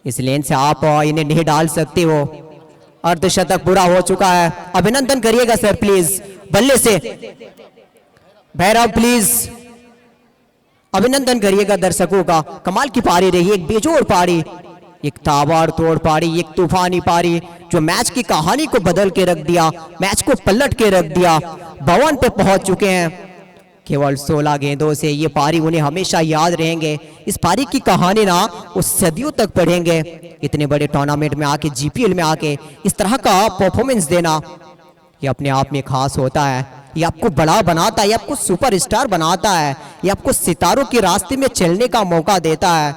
इस लेन से आप इन्हें नहीं डाल सकते हो। अर्धशतक पूरा हो चुका है, अभिनंदन करिएगा सर प्लीज बल्ले से। भैरव प्लीज अभिनंदन करिएगा दर्शकों का। कमाल की पारी रही, एक बेजोड़ पारी, एक ताबड़तोड़ पारी, एक तूफानी पारी जो मैच की कहानी को बदल के रख दिया, मैच को पलट के रख दिया। 52 पे पहुंच चुके हैं, केवल 16 गेंदों से ये पारी उन्हें हमेशा याद रहेंगे। इस पारी की कहानी ना वो सदियों तक पढ़ेंगे। इतने बड़े टूर्नामेंट में आके, जीपीएल में आके इस तरह का परफॉर्मेंस देना ये अपने आप में खास होता है। ये आपको बड़ा बनाता है, ये आपको सुपरस्टार बनाता है, ये आपको सितारों के रास्ते में चलने का मौका देता है।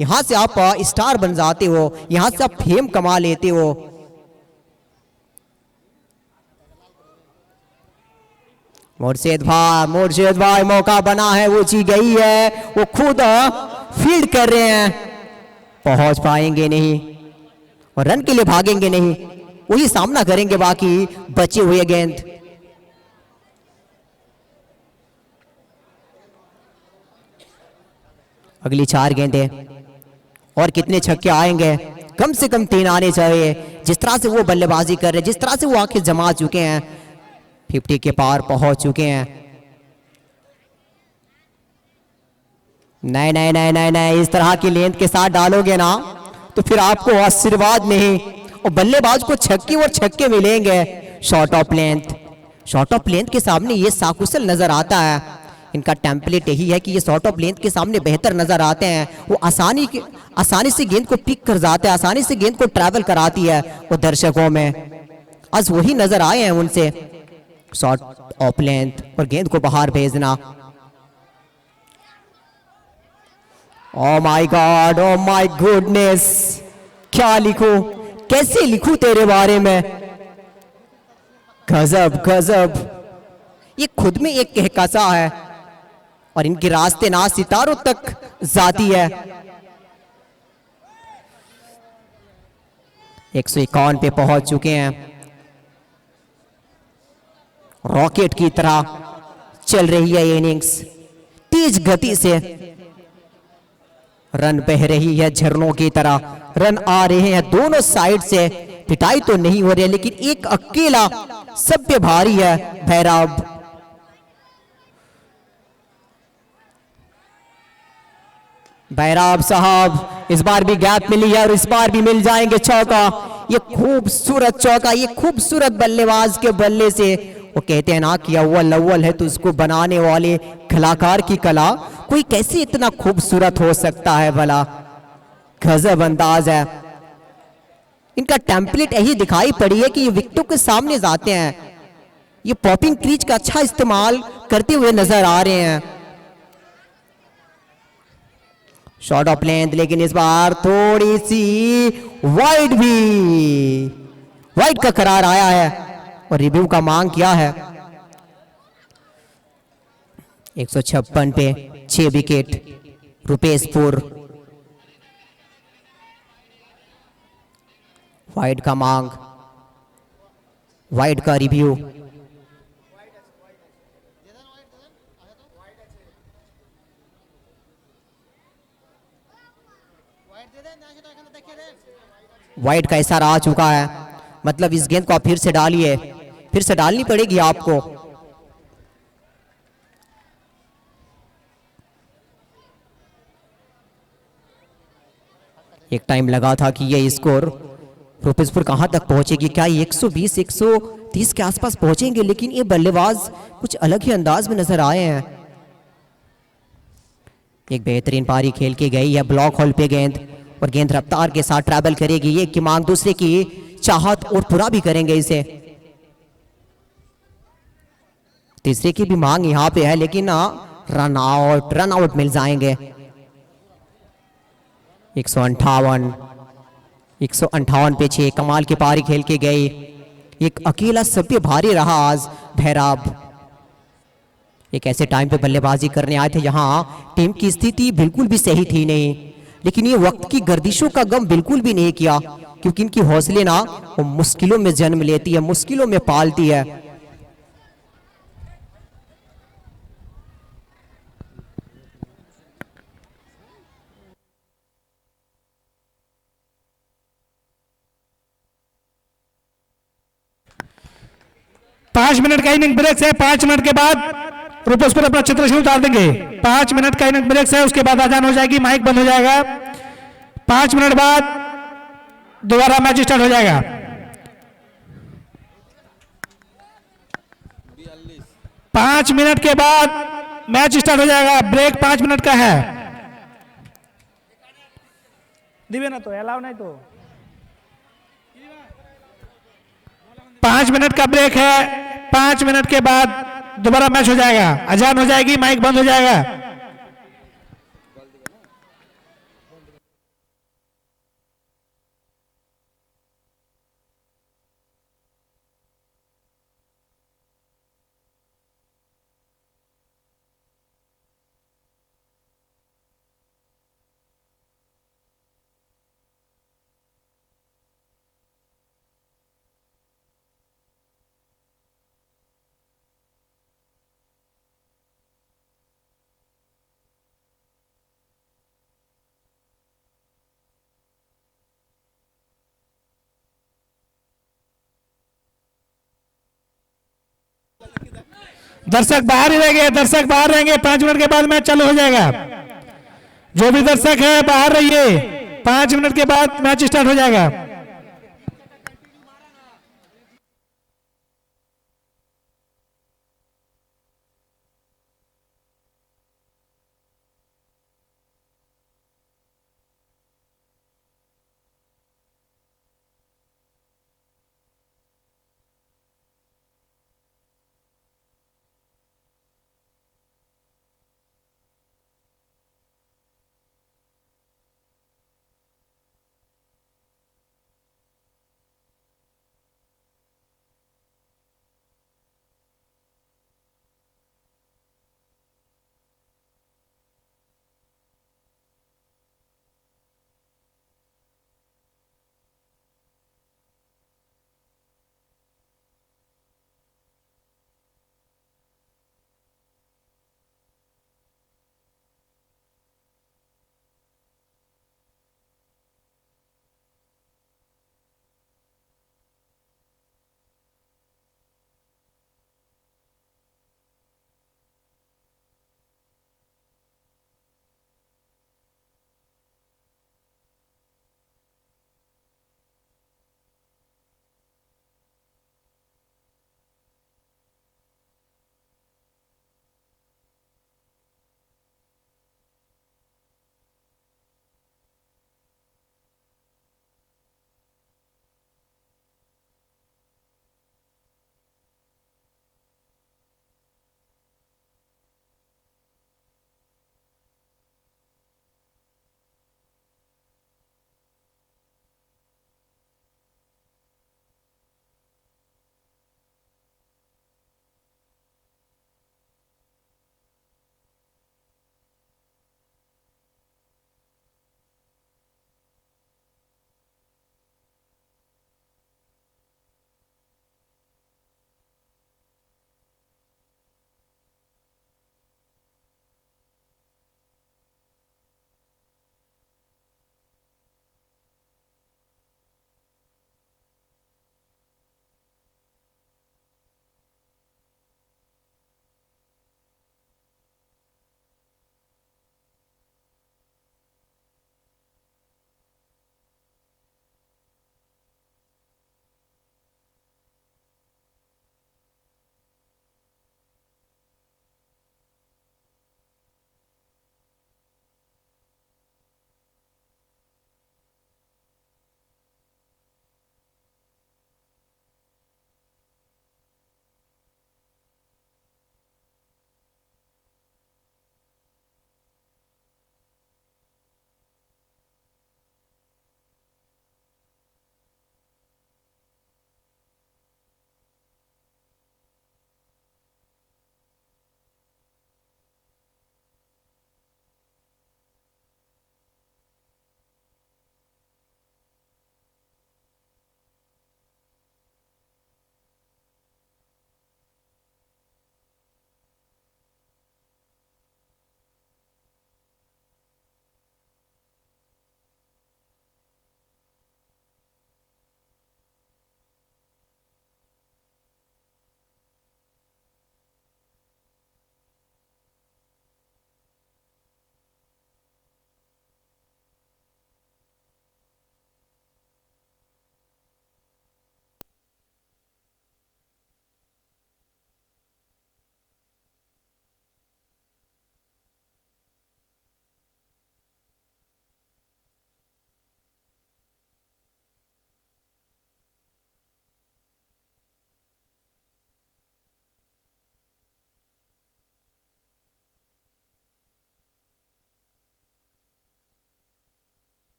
यहाँ से आप स्टार बन जाते हो, यहाँ से आप फेम कमा लेते हो। मुर्शिद भाई मौका बना है, वो जी गई है, वो खुद फील्ड कर रहे हैं, पहुंच पाएंगे नहीं और रन के लिए भागेंगे नहीं, वही सामना करेंगे बाकी बचे हुए गेंद। अगली 4 गेंदें और कितने छक्के आएंगे? कम से कम 3 आने चाहिए। जिस तरह से वो बल्लेबाजी कर रहे हैं, जिस तरह से वो आंखें जमा चुके हैं, 50 के पार पहुंच चुके हैं। नहीं, इस तरह की लेंथ के साथ डालोगे ना तो फिर आपको आशीर्वाद नहीं और बल्लेबाज को छक्के और छक्के मिलेंगे। शॉर्ट ऑफ लेंथ के सामने ये साकुशल नजर आता है। इनका टेम्पलेट यही है कि ये शॉर्ट ऑफ लेंथ के सामने बेहतर नजर आते हैं। वो आसानी से गेंद को पिक कर जाते हैं, आसानी से गेंद को ट्रैवल कराती है वो दर्शकों में। आज वही नजर आए हैं उनसे, शॉर्ट ऑफ लेंथ और गेंद को बाहर भेजना। ओ my god, oh my goodness, क्या लिखूं, कैसे लिखूं तेरे बारे में। गजब, ये खुद में एक कहकसा है और इनके रास्ते ना सितारों तक जाती है। 151 पे पहुंच चुके हैं। रॉकेट की तरह चल रही है ये इनिंग्स, तेज गति से रन बह रही है झरनों की तरह। रन आ रहे हैं दोनों साइड से, पिटाई तो नहीं हो रही है लेकिन एक अकेला सब पे भारी है भैरव। भैरव साहब इस बार भी गैप मिली है और इस बार भी मिल जाएंगे चौका। ये खूबसूरत चौका, ये खूबसूरत बल्लेबाज के बल्ले से। वो कहते हैं ना कि अव्वल है तो उसको बनाने वाले कलाकार की कला, कोई कैसे इतना खूबसूरत हो सकता है भला। गजब अंदाज है। इनका टेम्पलेट यही दिखाई पड़ी है कि ये विकेटों के सामने जाते हैं, ये पॉपिंग क्रीज का अच्छा इस्तेमाल करते हुए नजर आ रहे हैं। शॉर्ट ऑफ लेंथ, लेकिन इस बार थोड़ी सी वाइड भी, वाइड का करार आया है और रिव्यू का मांग किया है। 156 पे 6 विकेट रुपेशपुर। वाइड का मांग, वाइड का रिव्यू। वाइड का इशारा आ चुका है, मतलब इस गेंद को आप फिर से डालिए, फिर से डालनी पड़ेगी आपको। एक टाइम लगा था कि ये स्कोर रुपेशपुर कहां तक पहुंचेगी, क्या ये 120 130 के आसपास पहुंचेंगे, लेकिन ये बल्लेबाज कुछ अलग ही अंदाज में नजर आए हैं। एक बेहतरीन पारी खेल के गई है, ब्लॉक होल पे गेंद और गेंद रफ्तार के साथ ट्रैवल करेगी। एक की मांग दूसरे की चाहत और पूरा भी करेंगे इसे। तीसरे की भी मांग यहां पे है लेकिन रन आउट मिल जाएंगे। 158 पे 6, कमाल की पारी खेल के गई। एक अकेला सब पे भारी रहा आज भैरव। एक ऐसे टाइम पे बल्लेबाजी करने आए थे, यहां टीम की स्थिति बिल्कुल भी सही थी नहीं, लेकिन ये वक्त की गर्दिशों का गम बिल्कुल भी नहीं किया, क्योंकि इनकी हौसले ना वो मुश्किलों में जन्म लेती है, मुश्किलों में पालती है। पांच मिनट का इनिंग ब्रेक है। 5 मिनट के बाद रुपेशपुर अपना चित्रशील उतार देंगे। 5 मिनट का इनिंग ब्रेक है, उसके बाद आजान हो जाएगी, माइक बंद हो जाएगा। 5 मिनट बाद दोबारा मैच स्टार्ट हो जाएगा। 5 मिनट के बाद मैच स्टार्ट हो जाएगा। ब्रेक 5 मिनट का है। दिव्य ना तो अलाउ नहीं तो 5 मिनट का ब्रेक है। 5 मिनट के बाद दोबारा मैच हो जाएगा। अजान हो जाएगी, माइक बंद हो जाएगा। दर्शक बाहर ही रहेंगे, दर्शक बाहर रहेंगे। 5 मिनट के बाद मैच चालू हो जाएगा। जो भी दर्शक है बाहर रहिए। 5 मिनट के बाद मैच स्टार्ट हो जाएगा।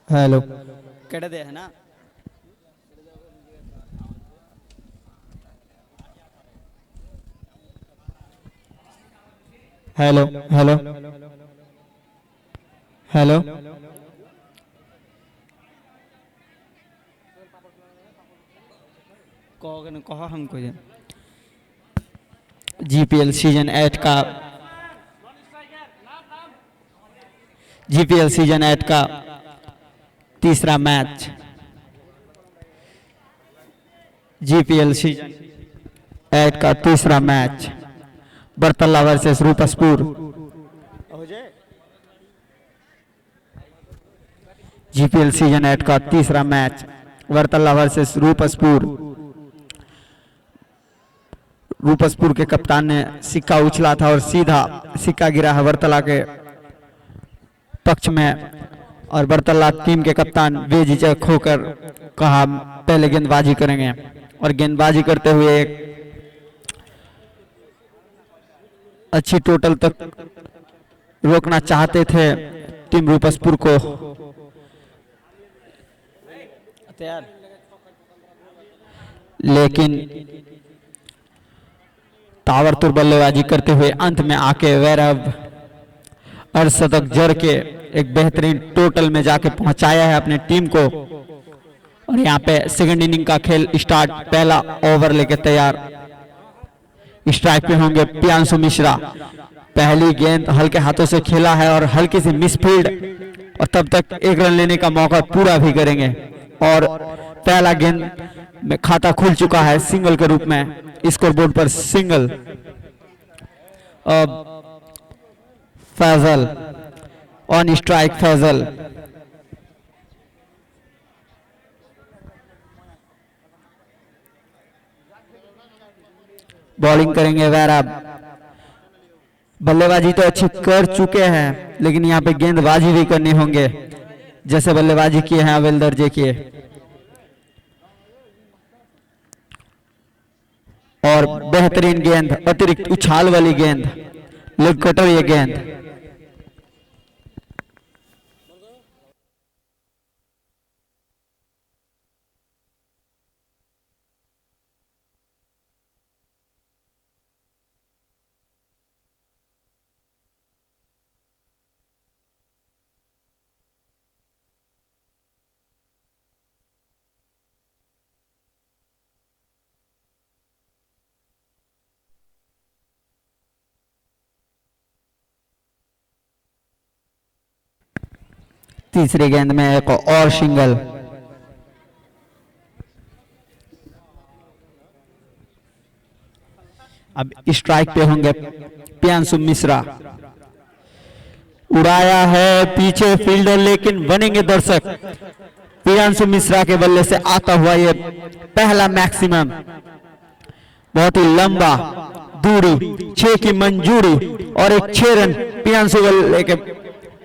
हेलो केड़े दे है ना हेलो हेलो हेलो कहो हमको ये जीपीएल सीजन 8 का जीपीएल सीजन 8 का तीसरा मैच जीपीएल सीजन 8 का तीसरा match Bartala versus Rupaspur GPL season 8 का तीसरा मैच बरतल्ला वर्सेस रूपसपुर। रूपसपुर के कप्तान ने सिक्का उछला था और सीधा सिक्का गिरा है बरतल्ला के पक्ष में और बरतल्ला टीम के कप्तान बेझिझक होकर कहा पहले गेंदबाजी करेंगे और गेंदबाजी करते हुए एक अच्छी टोटल तक रोकना चाहते थे टीम रूपसपुर को। लेकिन ताबड़तोड़ बल्लेबाजी करते हुए अंत में आके वैरव अर्धशतक जड़ के एक बेहतरीन टोटल में जाके पहुंचाया है अपने टीम को। और यहाँ पे सेकंड इनिंग का खेल स्टार्ट, पहला ओवर लेके तैयार। स्ट्राइक पे होंगे प्रियांशु मिश्रा। पहली गेंद हल्के हाथों से खेला है और हल्की सी मिसफील्ड और तब तक एक रन लेने का मौका पूरा भी करेंगे और पहला गेंद में खाता खुल चुका है सिंगल के रूप में। स्कोरबोर्ड पर सिंगल। अब Faisal on strike, Faisal bowling करेंगे वैरव। बल्लेबाजी तो अच्छी कर चुके हैं लेकिन यहाँ पे गेंदबाजी भी करनी होंगे जैसे बल्लेबाजी किए हैं अव्वल दर्जे किए। और बेहतरीन गेंद, अतिरिक्त उछाल वाली गेंद, लेग कटर ये गेंद। तीसरी गेंद में एक और सिंगल। अब स्ट्राइक पे होंगे प्रियांशु मिश्रा। उड़ाया है पीछे फील्डर लेकिन बनेंगे दर्शक। प्रियांशु मिश्रा के बल्ले से आता हुआ ये पहला मैक्सिमम, बहुत ही लंबा दूरी, 6 की मंजूरी और एक 6 रन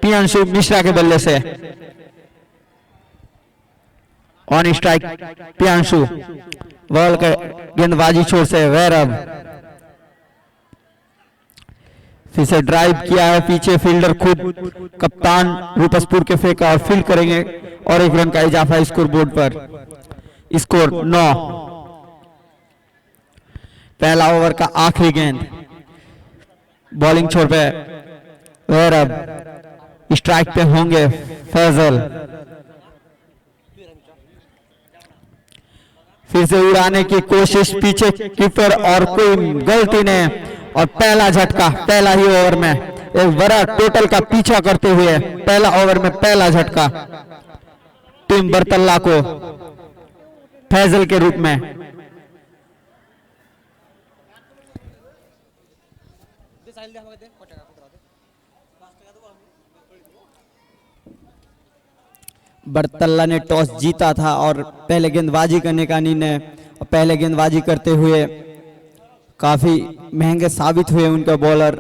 प्रियांशु मिश्रा के बल्ले से। ऑन स्ट्राइक प्रियांशु, बॉल के गेंदबाजी छोर से वैरव। फिर से ड्राइव किया है पीछे, फील्डर खुद कप्तान रूपसपुर के फेंका और फील्ड करेंगे और 1 रन का इजाफा स्कोर बोर्ड पर। स्कोर 9। पहला ओवर का आखिरी गेंद। बॉलिंग छोर पे वैरव। स्ट्राइक पे होंगे फैजल। फिर से उड़ाने की कोशिश पीछे कीपर और कोई गलती नहीं और पहला झटका पहला ही ओवर में। एक बड़ा टोटल का पीछा करते हुए पहला ओवर में पहला झटका टीम बरतल्ला को फैजल के रूप में। बरतल्ला ने टॉस जीता था और पहले गेंदबाजी करने का निर्णय, और पहले गेंदबाजी करते हुए काफी महंगे साबित हुए उनके बॉलर,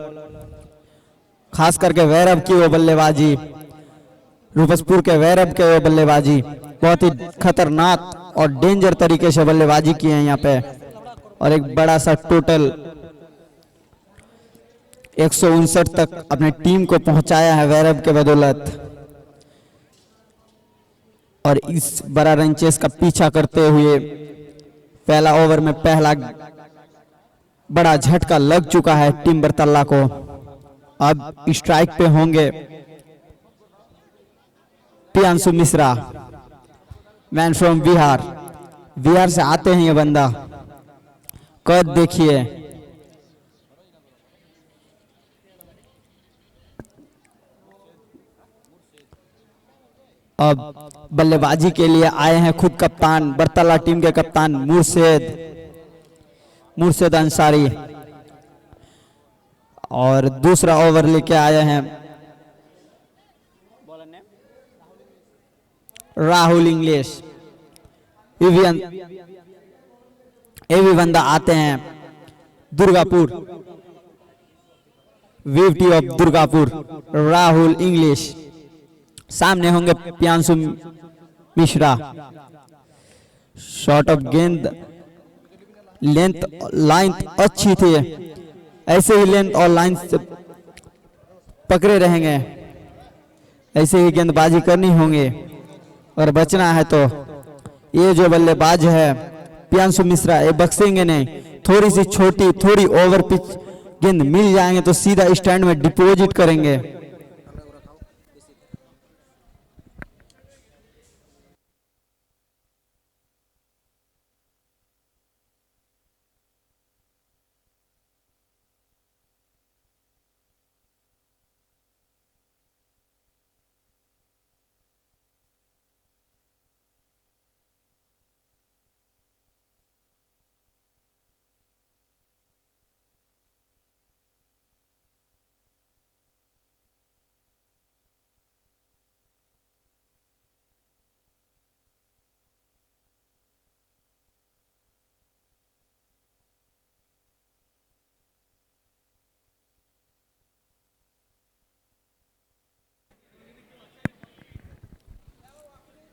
खास करके वैरव की वो बल्लेबाजी, रूपसपुर के वैरव के वो बल्लेबाजी बहुत ही खतरनाक और डेंजर तरीके से बल्लेबाजी की है यहाँ पे। और एक बड़ा सा टोटल 159 तक अपने टीम को पहुंचाया है वैरव के बदौलत। और इस बड़ा रन चेस का पीछा करते हुए पहला ओवर में पहला बड़ा झटका लग चुका है टीम बरतल्ला को। अब स्ट्राइक पे होंगे प्रियांशु मिश्रा, मैन फ्रॉम बिहार। बिहार से आते हैं ये बंदा, कद देखिए, अब बल्लेबाजी के लिए आए हैं खुद कप्तान, बरतल्ला टीम के कप्तान मुर्शेद अंसारी, और दूसरा ओवर लेके आए हैं राहुल इंग्लिश। ये भी बंदा आते हैं दुर्गापुर, वीवटी ऑफ दुर्गापुर, राहुल इंग्लिश। सामने होंगे प्रियांशु मिश्रा। शॉट ऑफ गेंद, लेंथ लाइन अच्छी थी, ऐसे ही लेंथ और लाइन से पकड़े रहेंगे, ऐसे ही गेंदबाजी करनी होंगे और बचना है। तो ये जो बल्लेबाज है प्रियांशु मिश्रा, ये बख्शेंगे नहीं। थोड़ी सी छोटी, थोड़ी ओवर पिच गेंद मिल जाएंगे तो सीधा स्टैंड में डिपॉजिट करेंगे।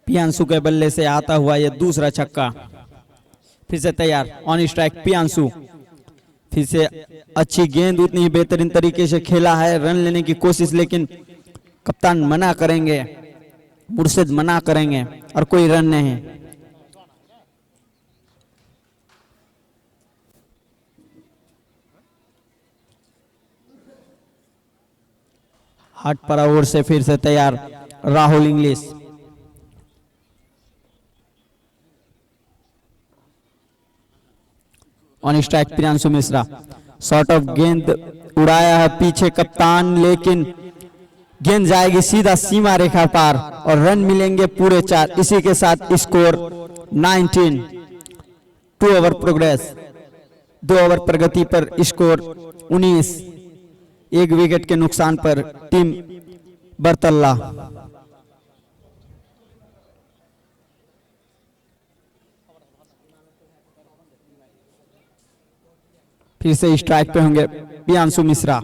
प्रियांशु के बल्ले से आता हुआ ये दूसरा छक्का, फिर से तैयार, ऑन स्ट्राइक प्रियांशु। फिर से अच्छी गेंद, उतनी ही बेहतरीन तरीके से खेला है, रन लेने की कोशिश, लेकिन कप्तान मना करेंगे, मुर्शिद मना करेंगे और कोई रन नहीं। हट पर ओवर से फिर से तैयार Rahul English. On strike Priyanshu Mishra. Shot of गेंद उड़ाया है पीछे कप्तान, लेकिन गेंद जाएगी सीधा सीमा रेखा पार और रन मिलेंगे पूरे 4। इसी के साथ स्कोर 19। 2 ओवर प्रोग्रेस, 2 ओवर प्रगति पर स्कोर 19। 1 विकेट के नुकसान पर टीम बरतल्ला। फिर से स्ट्राइक पे होंगे प्रियांशु मिश्रा।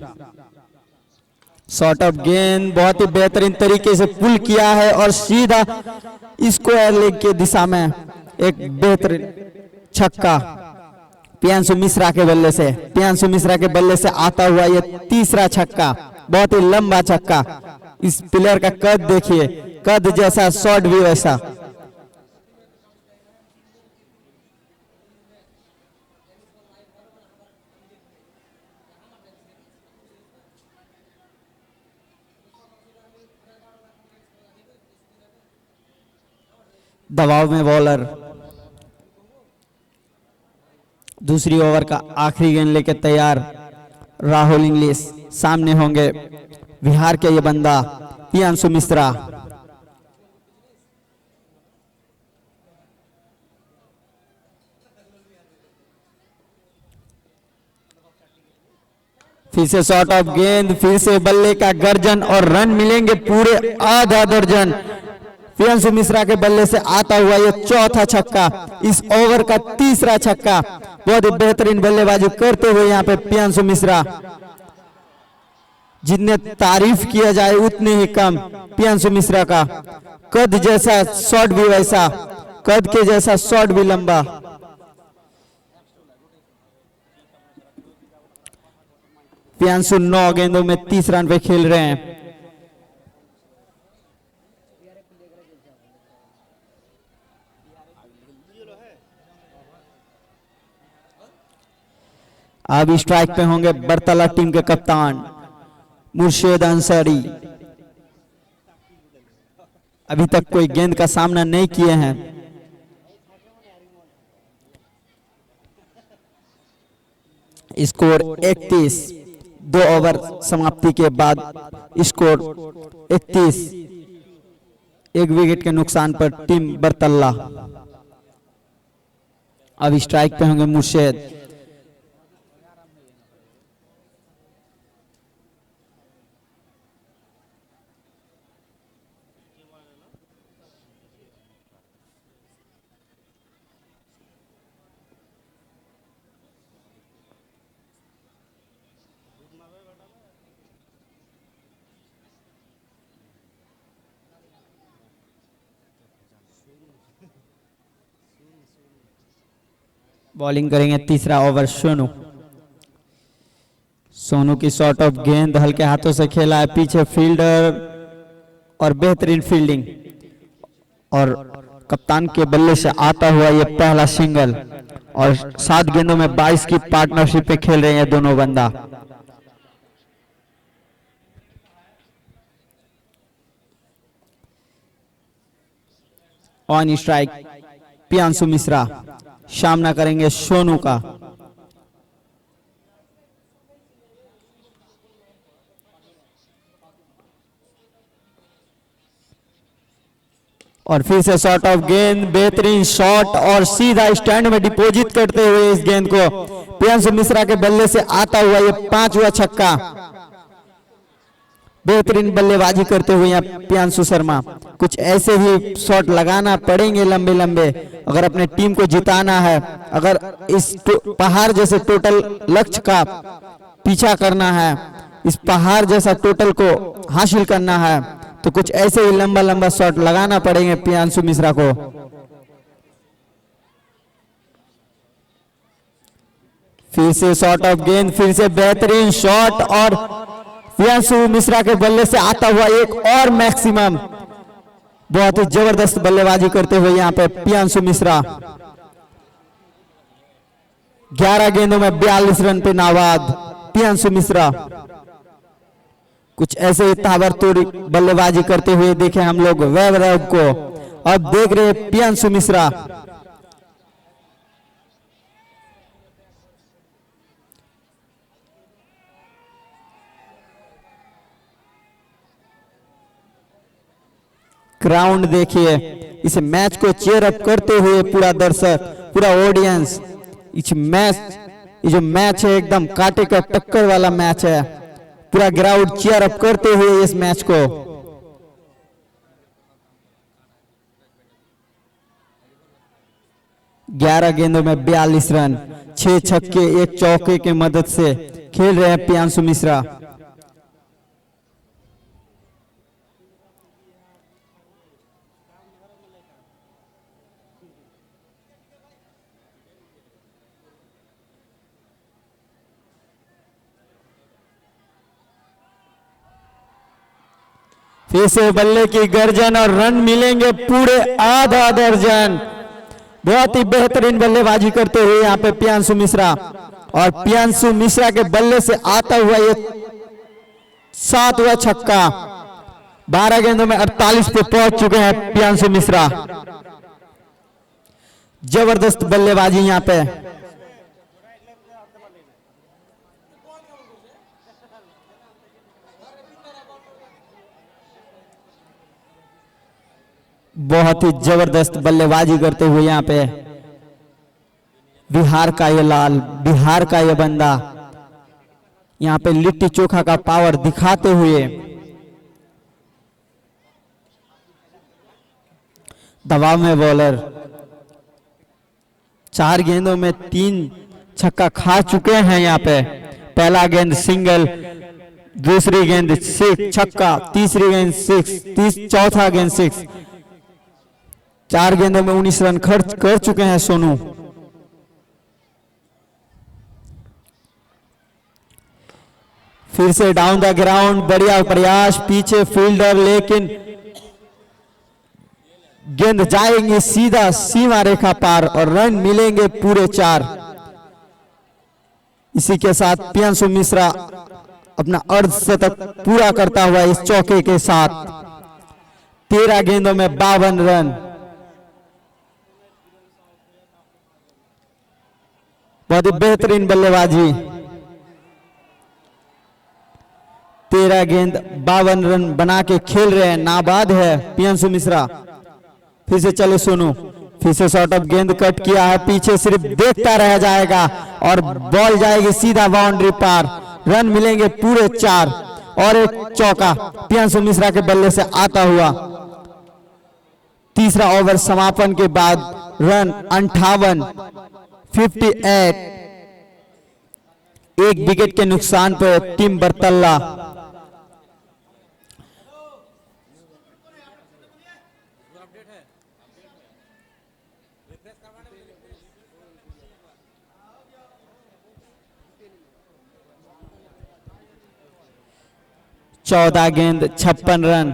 शॉट ऑफ गेंद बहुत ही बेहतरीन तरीके से पुल किया है और सीधा स्क्वायर लेग के दिशा में एक बेहतरीन छक्का प्रियांशु मिश्रा के बल्ले से। प्रियांशु मिश्रा के बल्ले से आता हुआ ये तीसरा छक्का, बहुत ही लंबा छक्का। इस प्लेयर का कद देखिए, कद जैसा शॉट भी वैसा। दबाव में बॉलर। दूसरी ओवर का आखिरी गेंद लेके तैयार राहुल इंग्लिश। सामने होंगे बिहार के ये बंदा प्रियांशु मिश्रा। फिर से शॉट ऑफ गेंद, फिर से बल्ले का गर्जन और रन मिलेंगे पूरे आधा दर्जन। प्रियांशु मिश्रा के बल्ले से आता हुआ ये चौथा छक्का, इस ओवर का तीसरा छक्का। बहुत ही बेहतरीन बल्लेबाजी करते हुए यहाँ पे प्रियांशु मिश्रा। जितने तारीफ किया जाए उतने ही कम प्रियांशु मिश्रा का। कद जैसा शॉट भी वैसा, कद के जैसा शॉट भी लंबा। प्रियांशु 9 गेंदों में 30 रन पे खेल रहे हैं। अब स्ट्राइक पे होंगे बरतला टीम के कप्तान मुर्शिद अंसारी। अभी तक कोई गेंद का सामना नहीं किए हैं। स्कोर 31, 2 ओवर समाप्ति के बाद स्कोर 31, 1 विकेट के नुकसान पर टीम बरतल्ला। अब स्ट्राइक पे होंगे मुर्शिद। बॉलिंग करेंगे तीसरा ओवर सोनू। सोनू की शॉट ऑफ गेंद हल्के हाथों से खेला है, पीछे फील्डर और बेहतरीन फील्डिंग, और कप्तान के बल्ले से आता हुआ ये पहला सिंगल, और 7 गेंदों में 22 की पार्टनरशिप पे खेल रहे हैं दोनों बंदा। ऑन स्ट्राइक प्रियांशु मिश्रा सामना करेंगे सोनू का। और फिर से शॉट ऑफ गेंद, बेहतरीन शॉट और सीधा स्टैंड में डिपॉजिट करते हुए इस गेंद को प्रियांशु मिश्रा के बल्ले से आता हुआ ये 5वां छक्का। बेहतरीन बल्लेबाजी करते हुए यहाँ प्रियांशु शर्मा। कुछ ऐसे ही शॉट लगाना पड़ेंगे लंबे लंबे अगर अपने टीम को जिताना है। अगर इस पहाड़ जैसे टोटल लक्ष्य का पीछा करना है, इस पहाड़ जैसा टोटल को हासिल करना है, तो कुछ ऐसे ही लंबा लंबा शॉट लगाना पड़ेंगे प्रियांशु मिश्रा को। फिर से शॉट ऑफ गेंद, फिर से बेहतरीन शॉट और प्रियांशु मिश्रा के बल्ले से आता हुआ एक और मैक्सिमम। बहुत ही जबरदस्त बल्लेबाजी करते हुए यहाँ पे प्रियांशु मिश्रा। 11 गेंदों में 42 रन पे नाबाद प्रियांशु मिश्रा। कुछ ऐसे ही ताबड़तोड़ बल्लेबाजी करते हुए देखे हम लोग वैभव को। अब देख रहे प्रियांशु मिश्रा। ग्राउंड देखिए, इस मैच को चीयर अप करते हुए पूरा दर्शक, पूरा ऑडियंस। इस मैच, ये जो मैच है एकदम कांटे का टक्कर वाला मैच है। पूरा ग्राउंड चीयर अप करते हुए इस मैच को। ग्यारह गेंदों में 42 रन, 6 छक्के 1 चौके के मदद से खेल रहे हैं प्रियांशु मिश्रा। फिर से बल्ले की गर्जन और रन मिलेंगे पूरे आधा दर्जन। बहुत ही बेहतरीन बल्लेबाजी करते हुए यहाँ पे प्रियांशु मिश्रा, और प्रियांशु मिश्रा के बल्ले से आता हुआ ये 7वां छक्का। 12 गेंदों में 48 पे पहुंच चुके हैं प्रियांशु मिश्रा। जबरदस्त बल्लेबाजी यहाँ पे। बहुत ही जबरदस्त बल्लेबाजी करते हुए यहाँ पे बिहार का ये लाल, बिहार का ये बंदा यहाँ पे लिट्टी चोखा का पावर दिखाते हुए। दबाव में बॉलर 4 गेंदों में 3 छक्का खा चुके हैं यहाँ पे। पहला गेंद सिंगल, दूसरी गेंद 6 छक्का, तीसरी गेंद 6, चौथा गेंद 6। 4 गेंदों में 19 रन खर्च कर चुके हैं सोनू। फिर से डाउन द ग्राउंड, बढ़िया प्रयास, पीछे फील्डर, लेकिन गेंद जाएंगे सीधा सीमा रेखा पार और रन मिलेंगे पूरे 4। इसी के साथ प्रियांशु मिश्रा अपना अर्धशतक पूरा करता हुआ इस चौके के साथ 13 गेंदों में 52 रन। बहुत ही बेहतरीन बल्लेबाजी। 13 गेंद 52 रन बना के खेल रहे हैं, नाबाद है प्रियांशु मिश्रा। फिर से चले सोनू, फिर से शॉर्ट ऑफ गेंद कट किया है, पीछे सिर्फ देखता रह जाएगा और बॉल जाएगी सीधा बाउंड्री पार। रन मिलेंगे पूरे 4 और एक चौका प्रियांशु मिश्रा के बल्ले से आता हुआ। तीसरा ओवर समापन के बाद रन 58 एक विकेट के नुकसान पर टीम बरतल्ला। चौदह गेंद 56 रन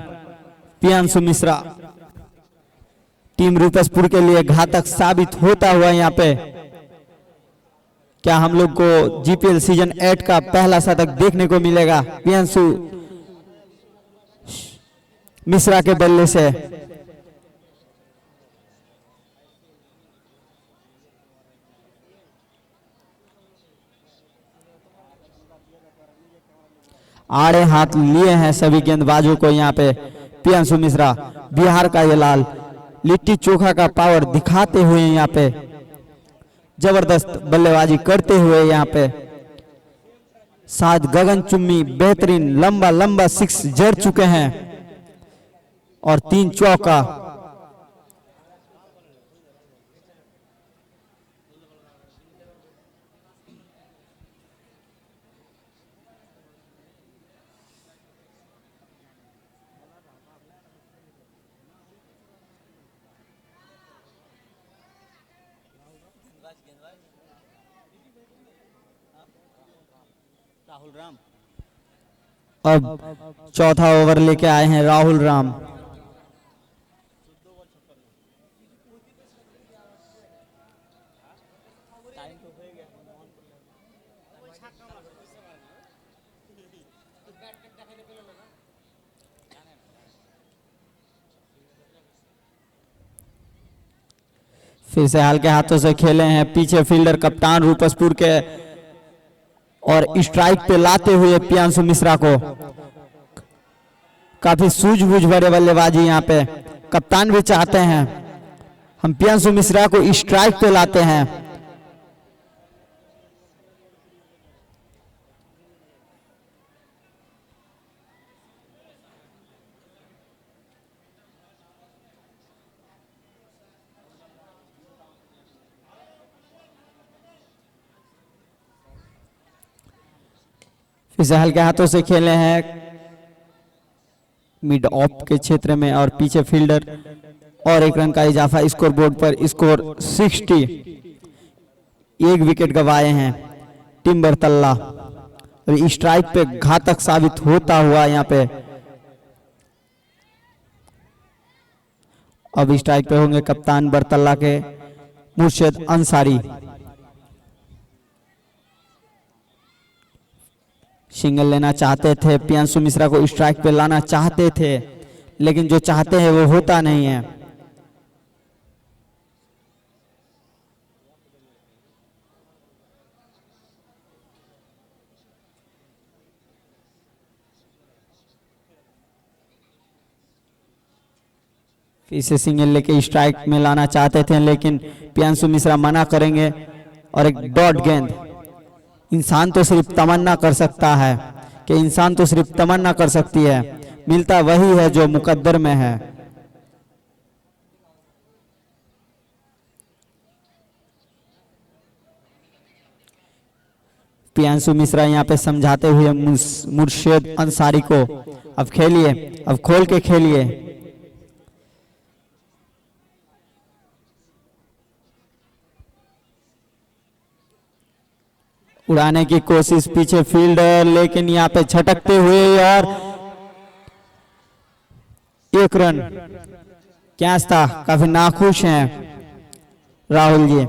प्रियांशु मिश्रा। टीम रूपसपुर के लिए घातक साबित होता हुआ यहां पे। क्या हम लोग को जीपीएल सीजन 8 का पहला शतक देखने को मिलेगा प्रियांशु मिश्रा के बल्ले से? आड़े हाथ लिए हैं सभी गेंदबाजों को यहाँ पे प्रियांशु मिश्रा। बिहार का ये लाल लिट्टी चोखा का पावर दिखाते हुए यहाँ पे जबरदस्त बल्लेबाजी करते हुए यहाँ पे साथ गगनचुम्बी बेहतरीन लंबा लंबा 6 जड़ चुके हैं और 3 चौका। अब चौथा ओवर लेके आए हैं राहुल राम। फिर से हल्के हाथों से खेले हैं, पीछे फील्डर कप्तान रूपसपुर के और स्ट्राइक पे लाते हुए प्रियांशु मिश्रा को। काफी सूझबूझ भरे बल्लेबाजी यहाँ पे कप्तान भी चाहते हैं हम प्रियांशु मिश्रा को स्ट्राइक पे लाते हैं। इसे हल्के हाथों से खेले हैं मिड ऑफ के क्षेत्र में और पीछे फील्डर और 1 रन का इजाफा स्कोर बोर्ड पर। स्कोर 60। 1 विकेट गंवाए हैं टीम बरतल्ला। अभी स्ट्राइक पे घातक साबित होता हुआ यहाँ पे। अब स्ट्राइक पे होंगे कप्तान बरतल्ला के मुर्शिद अंसारी। सिंगल लेना चाहते थे, प्रियांशु मिश्रा को स्ट्राइक पे लाना चाहते थे, लेकिन जो चाहते हैं वो होता नहीं है। फिर से सिंगल लेके स्ट्राइक में लाना चाहते थे, लेकिन प्रियांशु मिश्रा मना करेंगे और एक डॉट गेंद। इंसान तो सिर्फ तमन्ना कर सकता है कि इंसान तो सिर्फ तमन्ना कर सकती है, मिलता वही है जो मुकद्दर में है। प्रियांशु मिश्रा यहाँ पे समझाते हुए मुर्शिद अंसारी को, अब खेलिए, अब खोल के खेलिए। उड़ाने की कोशिश पीछे फील्डर, लेकिन यहाँ पे छटकते हुए और 1 रन। कैच था, काफी नाखुश हैं राहुल जी।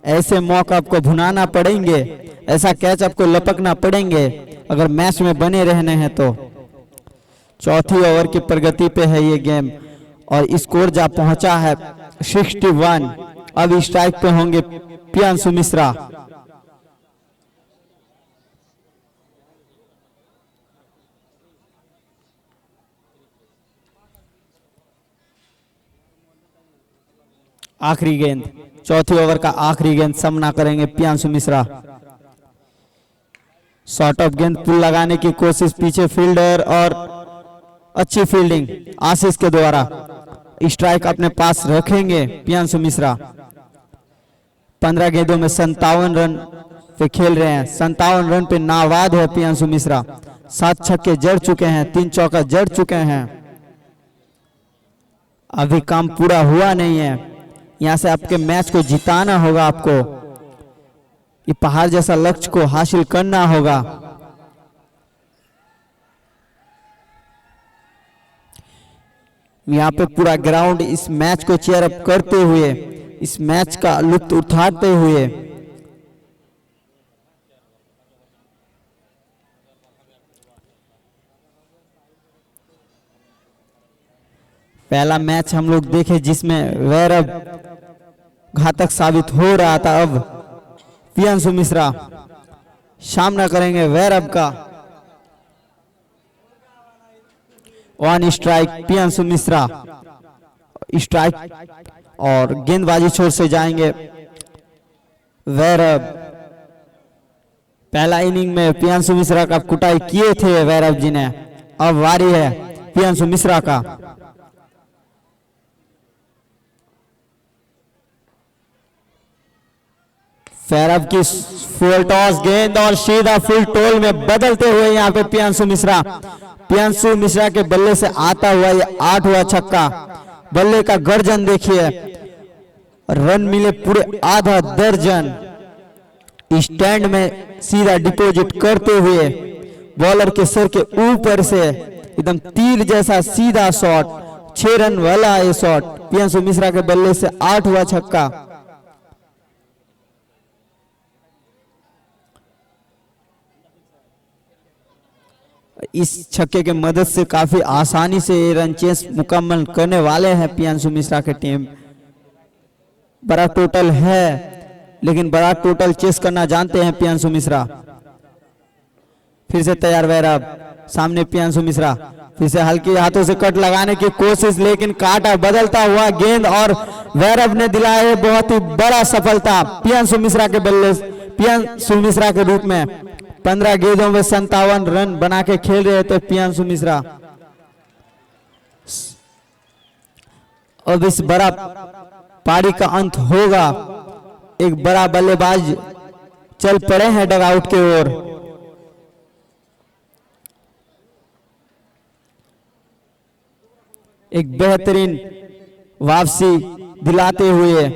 ऐसे मौका आपको भुनाना पड़ेंगे, ऐसा कैच आपको लपकना पड़ेंगे अगर मैच में बने रहने हैं तो। चौथी ओवर की प्रगति पे है ये गेम और स्कोर जा पहुंचा है 61। अब स्ट्राइक पे होंगे प्रियांशु मिश्रा। आखिरी गेंद, चौथी ओवर का आखिरी गेंद सामना करेंगे प्रियांशु मिश्रा। शॉर्ट ऑफ गेंद पुल लगाने की कोशिश, पीछे फील्डर और अच्छी फील्डिंग आशीष के द्वारा। स्ट्राइक अपने पास रखेंगे प्रियांशु मिश्रा। 15 गेंदों में 57 रन पे खेल रहे हैं। 57 रन पे नाबाद है प्रियांशु मिश्रा। 7 छक्के जड़ चुके हैं, 3 चौका जड़ चुके हैं। अभी काम पूरा हुआ नहीं है, यहां से आपके मैच को जिताना होगा। आपको ये पहाड़ जैसा लक्ष्य को हासिल करना होगा। यहाँ पे पूरा ग्राउंड इस मैच को चेयर अप करते हुए, इस मैच का लुत्फ उठाते हुए पहला मैच हम लोग देखे जिसमें वैरव घातक साबित हो रहा था। अब प्रियांशु मिश्रा सामना करेंगे वैरव का। 1 स्ट्राइक प्रियांशु मिश्रा। स्ट्राइक और गेंदबाजी छोर से जाएंगे वैरव। पहला इनिंग में प्रियांशु मिश्रा का कुटाई किए थे वैरव जी ने। अब वारी है प्रियांशु मिश्रा का। वैरव की फुल टॉस गेंद और सीधा फुल टोल में बदलते हुए यहाँ पे प्रियांशु मिश्रा। प्रियांशु मिश्रा के बल्ले से आता हुआ ये 8वां छक्का। बल्ले का गर्जन देखिए, रन मिले पूरे आधा दर्जन। स्टैंड में सीधा डिपॉजिट करते हुए बॉलर के सर के ऊपर से एकदम तीर जैसा सीधा शॉट, 6 रन वाला ये शॉट। प्रियांशु मिश्रा के बल्ले से 8वां छक्का। इस छक्के के मदद से काफी आसानी से रन चेस मुकम्मल करने वाले हैं प्रियांशु मिश्रा की टीम। बड़ा टोटल है लेकिन बड़ा टोटल चेस करना जानते हैं प्रियांशु मिश्रा। फिर से तैयार वैरव, सामने प्रियांशु मिश्रा, फिर से हल्के हाथों से कट लगाने की कोशिश, लेकिन काटा बदलता हुआ गेंद और वैरव ने दिलाया बहुत ही बड़ा सफलता प्रियांशु मिश्रा के बल्ले, प्रियांशु मिश्रा के रूप में। 15 गेंदों में 57 रन बना के खेल रहे थे प्रियांशु मिश्रा। अब इस बड़ा पारी का अंत होगा। एक बड़ा बल्लेबाज चल पड़े हैं डगआउट की ओर। एक बेहतरीन वापसी दिलाते हुए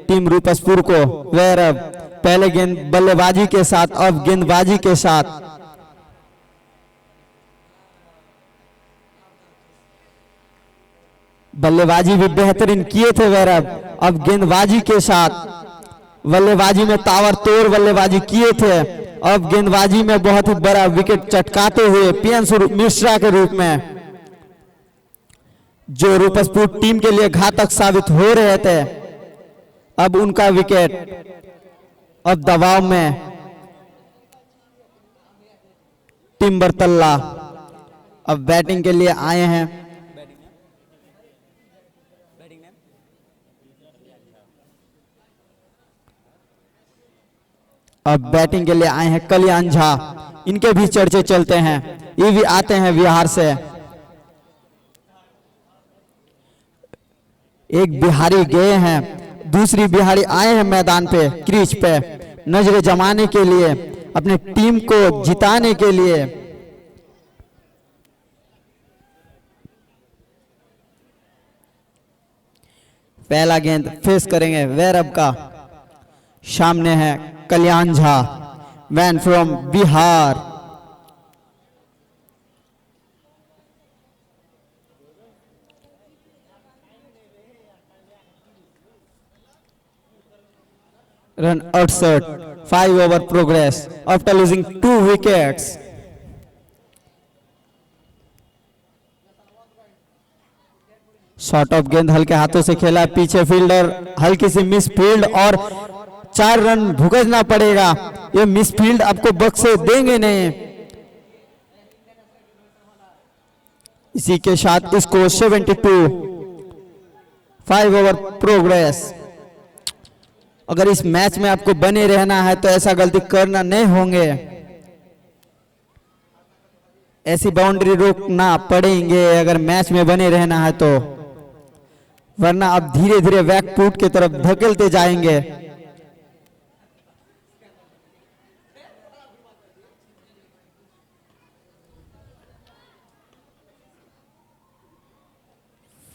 टीम रूपसपुर को वैरव पहले गेंद बल्लेबाजी के साथ, अब गेंदबाजी के साथ। बल्लेबाजी भी बेहतरीन किए थे वैरव, अब गेंदबाजी के साथ। बल्लेबाजी में ताबड़तोड़ बल्लेबाजी किए थे, अब गेंदबाजी में बहुत ही बड़ा विकेट चटकाते हुए प्रियांशु मिश्रा के रूप में, जो रूपसपुर टीम के लिए घातक साबित हो रहे थे। अब उनका विकेट अब दबाव में टीम बरतल्ला अब बैटिंग के लिए आए हैं। अब बैटिंग के लिए आए हैं कल्याण झा। इनके भी चर्चे चलते हैं, ये भी आते हैं बिहार से। एक बिहारी गए हैं, दूसरी बिहारी आए हैं मैदान पे, क्रीज पे नजरें जमाने के लिए, अपने टीम को जिताने के लिए। पहला गेंद फेस करेंगे वैरव का। सामने है Kalyan Jha, man from Bihar. Run 68, 5 over progress after losing 2 wickets. Short of गेंद हल्के हाथों से खेला, पीछे फील्डर हल्की सी मिस फील्ड और 4 रन भुगतना पड़ेगा। ये मिस फील्ड आपको बक्से देंगे नहीं। इसी के साथ इसको 72, 5 ओवर प्रोग्रेस। अगर इस मैच में आपको बने रहना है तो ऐसा गलती करना नहीं होंगे, ऐसी बाउंड्री रोकना पड़ेंगे अगर मैच में बने रहना है तो, वरना आप धीरे धीरे बैकफुट की तरफ धकेलते जाएंगे।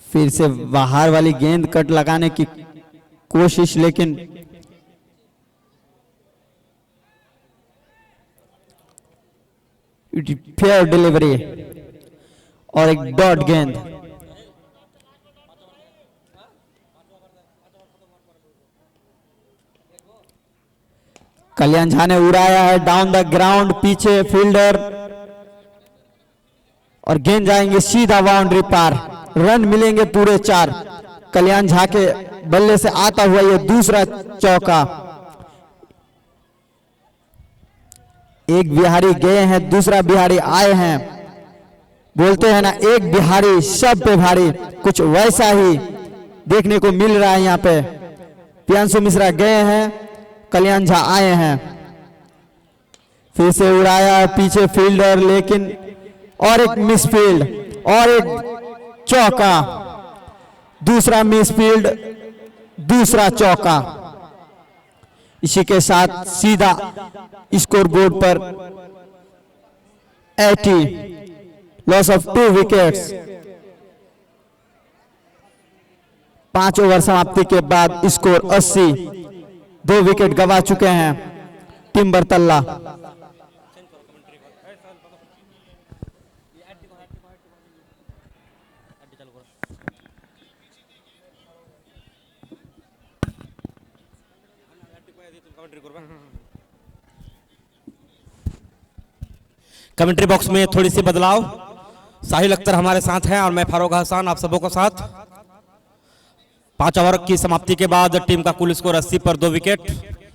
फिर से बाहर वाली गेंद कट लगाने की कोशिश, लेकिन फेयर डिलीवरी और एक डॉट गेंद। कल्याण झा ने उड़ाया है डाउन द ग्राउंड, पीछे फील्डर और गेंद जाएंगे सीधा बाउंड्री पार। रन मिलेंगे पूरे 4। कल्याण झा के बल्ले से आता हुआ ये दूसरा चौका। एक बिहारी गए हैं, दूसरा बिहारी आए हैं। बोलते हैं ना, एक बिहारी सब पे भारी, कुछ वैसा ही देखने को मिल रहा है यहाँ पे। प्रियांशु मिश्रा गए हैं, कल्याण झा आए हैं। फिर से उड़ाया पीछे फील्डर, लेकिन और एक मिस फील्ड और एक चौका। दूसरा मिस फील्ड, दूसरा चौका। इसी के साथ सीधा स्कोर बोर्ड पर 80, लॉस ऑफ 2 विकेट्स। 5 ओवर समाप्ति के बाद स्कोर 80, 2 विकेट गवा चुके हैं टीम बरतल्ला। कमेंट्री बॉक्स में थोड़ी सी बदलाव। साहिल अख्तर हमारे साथ हैं और मैं फारूक हसन आप सबों के साथ। 5 ओवर की समाप्ति के बाद टीम का कुल स्कोर 80 पर 2 विकेट,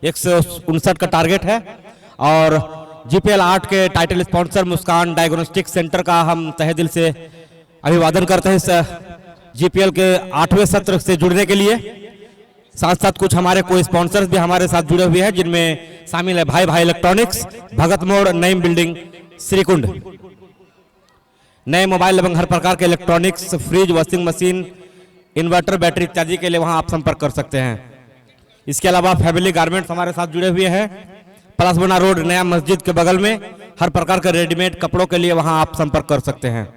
159 का टारगेट है। और जीपीएल 8 के title sponsor Muskan diagnostic centre का हम तहे दिल से अभिवादन करते हैं इस जीपीएल के 8वें सत्र से जुड़ने के लिए। साथ साथ कुछ हमारे कोई स्पॉन्सर्स भी हमारे साथ जुड़े हुए हैं, जिनमें शामिल है भाई भाई इलेक्ट्रॉनिक्स, भगत मोड़, नईम बिल्डिंग, श्रीकुंड। नए मोबाइल एवं हर प्रकार के electronics, fridge, washing machine, inverter, battery इत्यादि के लिए वहां आप संपर्क कर सकते हैं। इसके अलावा फैमिली गारमेंट्स हमारे साथ जुड़े हुए हैं, पलासबना रोड, नया मस्जिद के बगल में। हर प्रकार के रेडीमेड कपड़ों के लिए वहां आप संपर्क कर सकते हैं।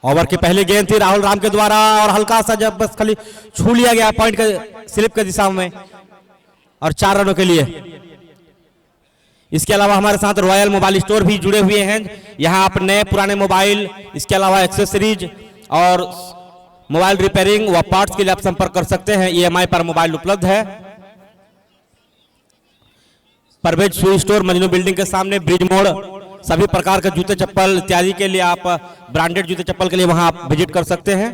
ओवर की पहली गेंद थी राहुल राम के द्वारा और हल्का सा जब बस खाली छू लिया गया पॉइंट के स्लिप के दिशा में और 4 रनों के लिए। इसके अलावा हमारे साथ रॉयल मोबाइल स्टोर भी जुड़े हुए हैं। यहां आप नए पुराने मोबाइल, इसके अलावा एक्सेसरीज और मोबाइल रिपेयरिंग व पार्ट्स के लिए आप संपर्क कर सकते हैं। ईएमआई पर मोबाइल उपलब्ध है। Parvez shoe store, Majnu building के सामने, ब्रिज मोड़। सभी प्रकार के जूते चप्पल इत्यादि के लिए आप ब्रांडेड जूते चप्पल के लिए वहां आप विजिट कर सकते हैं।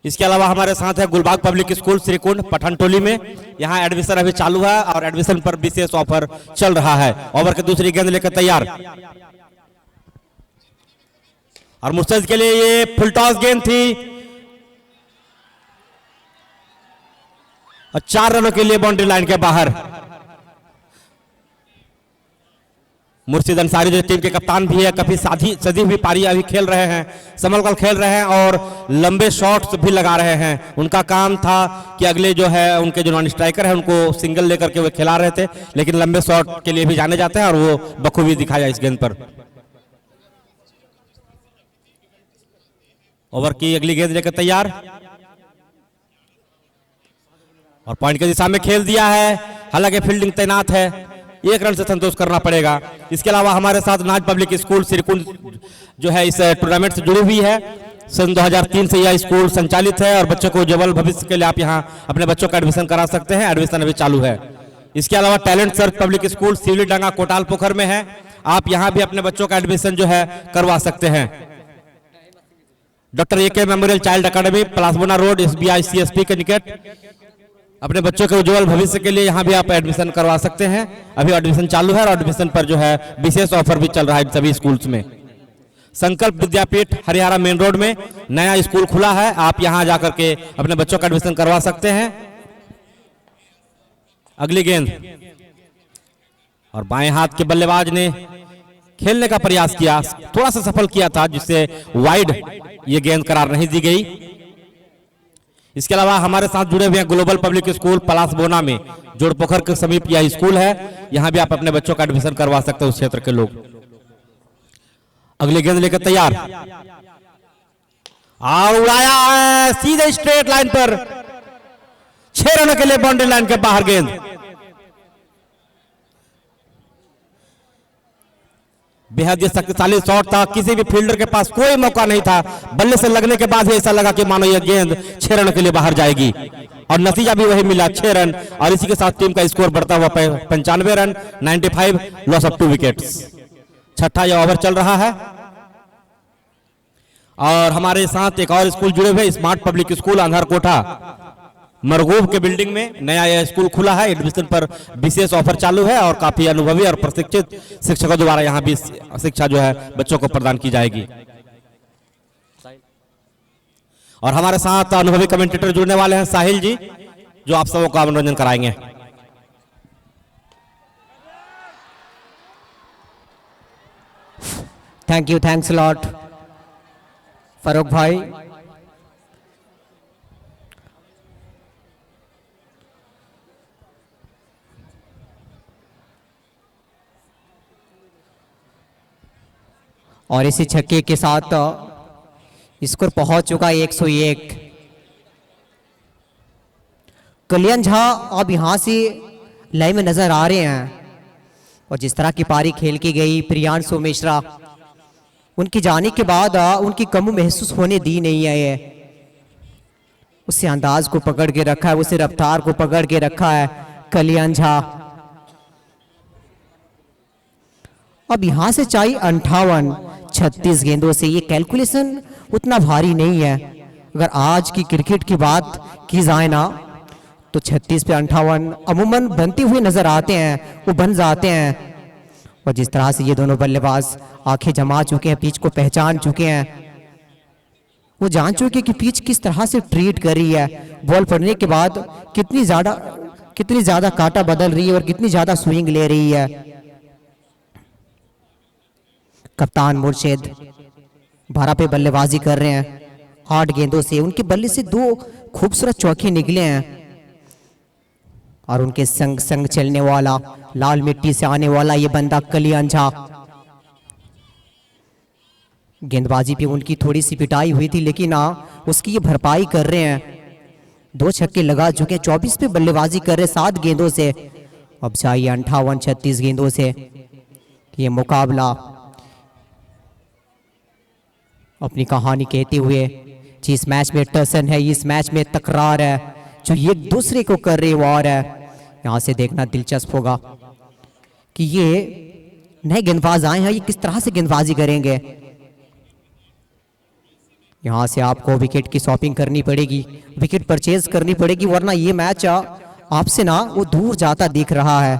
इसके अलावा हमारे साथ है गुलबाग पब्लिक स्कूल, श्रीकुंड, पठानटोली में। यहां एडमिशन अभी चालू है और एडमिशन पर विशेष ऑफर चल रहा है। ओवर की दूसरी गेंद लेकर तैयार और मुस्तैद के लिए ये फुल टॉस गेंद थी और 4 रनों के लिए बाउंड्री लाइन के बाहर। मुर्शिद अंसारी जो टीम के कप्तान भी है, काफी सदी हुई पारी अभी खेल रहे हैं, समलकल खेल रहे हैं और लंबे शॉट्स भी लगा रहे हैं। उनका काम था कि अगले जो है उनके जो नॉन स्ट्राइकर है उनको सिंगल लेकर के वो खिला रहे थे, लेकिन लंबे शॉट के लिए भी जाने जाते हैं और वो बखूबी दिखाया इस गेंद पर। ओवर की अगली गेंद लेकर तैयार और पॉइंट की दिशा में खेल दिया है। हालांकि फील्डिंग तैनात है 1 रन से संतोष करना पड़ेगा। इसके अलावा हमारे साथ नाज पब्लिक स्कूल सिरकुंड जो है इस टूर्नामेंट से जुड़ी हुई है। सन 2003 से यह स्कूल संचालित है और बच्चों को उज्जवल भविष्य के लिए आप यहाँ अपने बच्चों का एडमिशन करा सकते हैं। एडमिशन अभी चालू है। इसके अलावा talent search public school Sivli डांगा कोटाल पोखर में है। आप यहाँ भी अपने बच्चों का एडमिशन जो है करवा सकते हैं। Doctor A K memorial child academy Palasbona road SBI CSP के निकट अपने बच्चों के उज्जवल भविष्य के लिए यहाँ भी आप एडमिशन करवा सकते हैं। अभी एडमिशन चालू है और एडमिशन पर जो है विशेष ऑफर भी चल रहा है सभी स्कूल्स में। संकल्प विद्यापीठ हरियाणा मेन रोड में नया स्कूल खुला है। आप यहाँ जाकर के अपने बच्चों का एडमिशन करवा सकते हैं। अगली गेंद और बाएं हाथ के बल्लेबाज ने खेलने का प्रयास किया, थोड़ा सा सफल किया था जिससे वाइड ये गेंद करार नहीं दी गई। इसके अलावा हमारे साथ जुड़े हुए हैं ग्लोबल पब्लिक स्कूल पलासबोना में जोड़पोखर के समीप यह स्कूल है। यहां भी आप अपने बच्चों का एडमिशन करवा सकते हैं उस क्षेत्र के लोग। अगली गेंद लेकर तैयार और उड़ाया है सीधे स्ट्रेट लाइन पर 6 रनों के लिए बाउंड्री लाइन के बाहर गेंद। बेहद ही शक्तिशाली शॉट था। किसी भी फील्डर के पास कोई मौका नहीं था। बल्ले से लगने के बाद ही ऐसा लगा कि मानो यह गेंद 6 रन के लिए बाहर जाएगी और नतीजा भी वही मिला 6 रन। और इसी के साथ टीम का स्कोर बढ़ता हुआ 95 रन 95 लॉस ऑफ 2 विकेट्स। छठा यह ओवर चल रहा है और हमारे साथ एक और स्कूल जुड़े हुए स्मार्ट पब्लिक स्कूल अंधार कोठा मरगूब के बिल्डिंग में नया यह स्कूल खुला है। एडमिशन पर विशेष ऑफर चालू है और काफी अनुभवी और प्रशिक्षित शिक्षकों द्वारा यहाँ भी शिक्षा जो है बच्चों को प्रदान की जाएगी। और हमारे साथ अनुभवी कमेंटेटर जुड़ने वाले हैं साहिल जी, जो आप सबों का मनोरंजन कराएंगे। Thank you, thanks lot Farooq भाई। और इसी छक्के के साथ स्कोर पहुंच चुका 101। कल्याण झा अब यहां से लाइन में नजर आ रहे हैं और जिस तरह की पारी खेल की गई प्रियांशु मिश्रा, उनकी जाने के बाद उनकी कमी महसूस होने दी नहीं है। उसे अंदाज को पकड़ के रखा है, उसे रफ्तार को पकड़ के रखा है कल्याण झा। अब यहां से चाहिए 58 36 गेंदों से। ये कैलकुलेशन उतना भारी नहीं है। अगर आज की क्रिकेट की बात की जाए ना तो 36 पे 58 अमूमन बनते हुए नजर आते हैं, वो बन जाते हैं। और जिस तरह से ये दोनों बल्लेबाज आंखें जमा चुके हैं, पिच को पहचान चुके हैं, वो जान चुके कि पिच किस तरह से ट्रीट कर रही है। बॉल पड़ने के बाद कितनी ज्यादा काटा बदल रही है और कितनी ज्यादा स्विंग ले रही है। कप्तान मुर्शिद 12 पे बल्लेबाजी कर रहे हैं 8 गेंदों से। उनके बल्ले से 2 खूबसूरत चौके निकले हैं और उनके संग संग चलने वाला लाल मिट्टी से आने वाला ये बंदा कल्याण झा। गेंदबाजी पे उनकी थोड़ी सी पिटाई हुई थी, लेकिन उसकी ये भरपाई कर रहे हैं। 2 छक्के लगा चुके हैं, 24 पे बल्लेबाजी कर रहे हैं 7 गेंदों से। अब चाहिए 58 36 गेंदों से। ये मुकाबला अपनी कहानी कहते हुए जिस मैच में टसन है, इस मैच में तकरार है, जो एक दूसरे को कर रहे वार है। यहां से देखना दिलचस्प होगा कि ये नए गेंदबाज आए हैं, ये किस तरह से गेंदबाजी करेंगे। यहां से आपको विकेट की शॉपिंग करनी पड़ेगी, विकेट परचेज करनी पड़ेगी, वरना ये मैच आपसे ना वो दूर जाता दिख रहा है।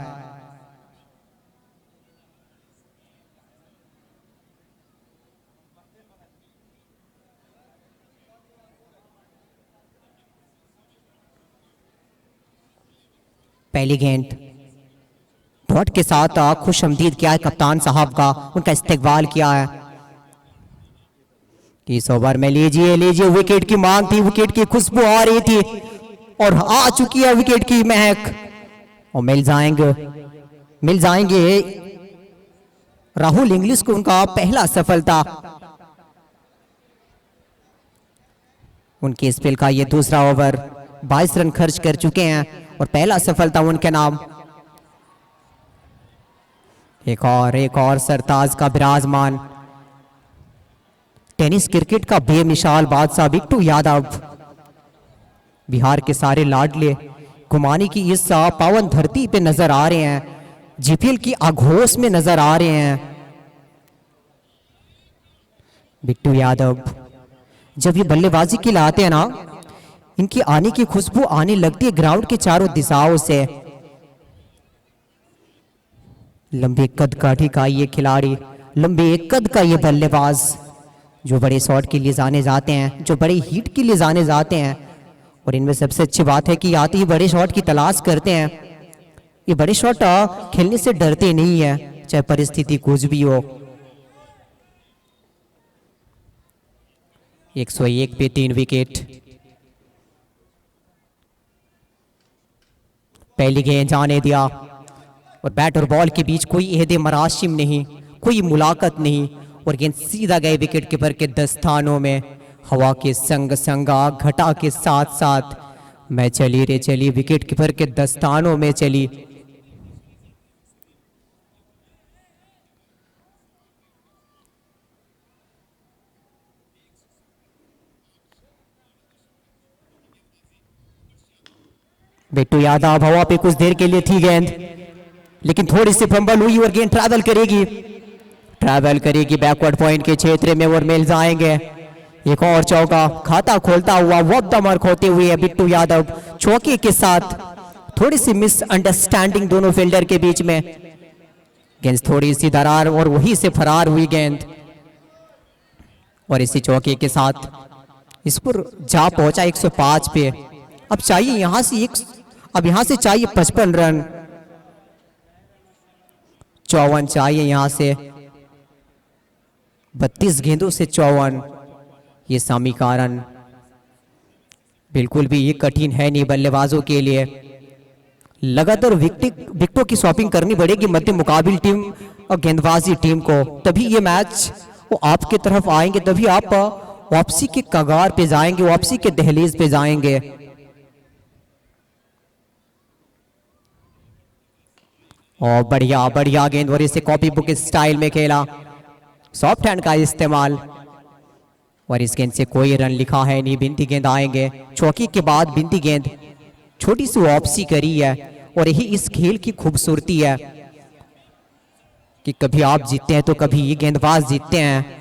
पहली गेंद डॉट के साथ खुश आमदीद किया है कप्तान साहब का, उनका इस्तेकबाल किया है। इस ओवर में लीजिए विकेट की मांग थी, विकेट की खुशबू आ रही थी और आ चुकी है विकेट की महक। और मिल जाएंगे राहुल इंग्लिश को उनका पहला सफलता। उनके स्पेल का ये दूसरा ओवर, 22 रन खर्च कर चुके हैं और पहला सफलता उनके नाम। एक और सरताज का विराजमान टेनिस क्रिकेट का बेमिसाल बादशाह बिट्टू यादव बिहार के सारे लाडले गुमानी की इस पावन धरती पे नजर आ रहे हैं, जीपीएल की आघोष में नजर आ रहे हैं। बिट्टू यादव जब ये बल्लेबाजी के लिए आते हैं ना, इनकी आने की खुशबू आने लगती है ग्राउंड के चारों दिशाओं से। लंबे कद का का ये खिलाड़ी, लंबे कद का ये बल्लेबाज जो बड़े शॉट के लिए जाने जाते हैं, जो बड़े हिट के लिए जाने जाते हैं, और इनमें सबसे अच्छी बात है कि आते ही बड़े शॉट की तलाश करते हैं। ये बड़े शॉट खेलने से डरते नहीं है, चाहे परिस्थिति कुछ भी हो। 101 पे 3 विकेट। पहली गेंद जाने दिया और बैट और बॉल के बीच कोई एहदे मराशिम नहीं, कोई मुलाकात नहीं, और गेंद सीधा गए विकेट कीपर के दस्तानों में। हवा के संग संग आग घटा के साथ साथ मैं चली रे चली विकेट कीपर के दस्तानों में चली। बिट्टू यादव हवा पे कुछ देर के लिए थी गेंद, लेकिन थोड़ी सी फंबल हुई और गेंद ट्रैवल करेगी बैकवर्ड पॉइंट के क्षेत्र में और मिल जाएंगे। एक और चौका खाता खोलता हुआ वक्त मार्क होते हुए बिट्टू यादव चौके के साथ। थोड़ी सी मिसअंडरस्टैंडिंग दोनों फील्डर के बीच में, गेंद थोड़ी सी दरार और वहीं से फरार हुई गेंद, और इसी चौके के साथ इस पर जा पहुंचा 105 पे। अब चाहिए यहां से अब यहां से चाहिए 55 रन, 54 चाहिए यहां से, 32 गेंदों से 54। ये समीकरण बिल्कुल भी ये कठिन है नहीं बल्लेबाजों के लिए। लगातार विकेटों की शॉपिंग करनी पड़ेगी मध्य मुकाबिल टीम और गेंदबाजी टीम को, तभी ये मैच वो आपके तरफ आएंगे, तभी आप वापसी के कगार पे जाएंगे, वापसी के दहलीज पे जाएंगे। और बढ़िया बढ़िया गेंद, और इसे कॉपी बुक स्टाइल में खेला, सॉफ्ट हैंड का इस्तेमाल, और इस गेंद से कोई रन लिखा है नहीं। बिनती गेंद आएंगे, चौकी के बाद बिनती गेंद छोटी सी वापसी करी है, और यही इस खेल की खूबसूरती है कि कभी आप जीतते हैं तो कभी ये गेंदबाज जीतते हैं।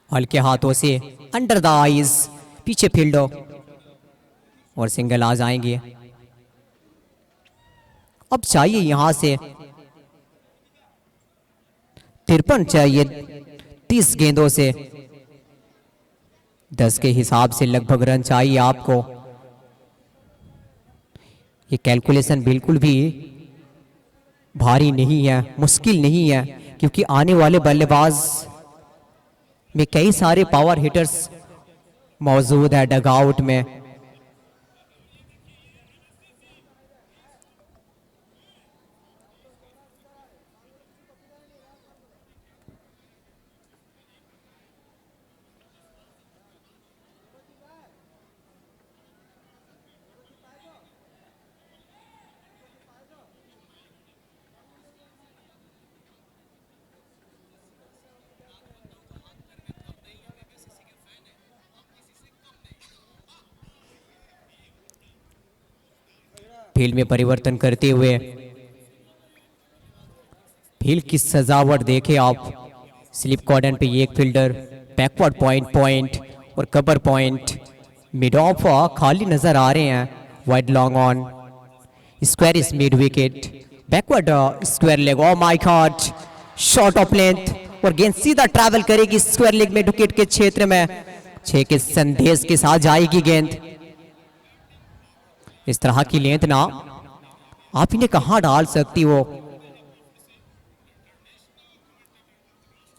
हल्के हाथों से अंडर द आईज पीछे फील्डो, और सिंगल आ जाएंगे। अब चाहिए यहां से 53 चाहिए 30 गेंदों से, 10 के हिसाब से लगभग रन चाहिए आपको। ये कैलकुलेशन बिल्कुल भी भारी नहीं है, मुश्किल नहीं है, क्योंकि आने वाले बल्लेबाज में कई सारे पावर हिटर्स मौजूद है डगआउट में। फील्ड में परिवर्तन करते हुए फील्ड की सजावट देखे आप। स्लिप कॉर्डन पे एक फील्डर, बैकवर्ड पॉइंट और कवर पॉइंट, मिड ऑफ खाली नजर आ रहे हैं। Wide long on, square is mid wicket, backward square leg, O my God, short of length, और गेंद सीधा ट्रैवल करेगी स्क्वायर लेग में विकेट के क्षेत्र में। 6 के संदेश के साथ जाएगी गेंद। इस तरह की लेंथ ना आप इन्हें कहां डाल सकती हो।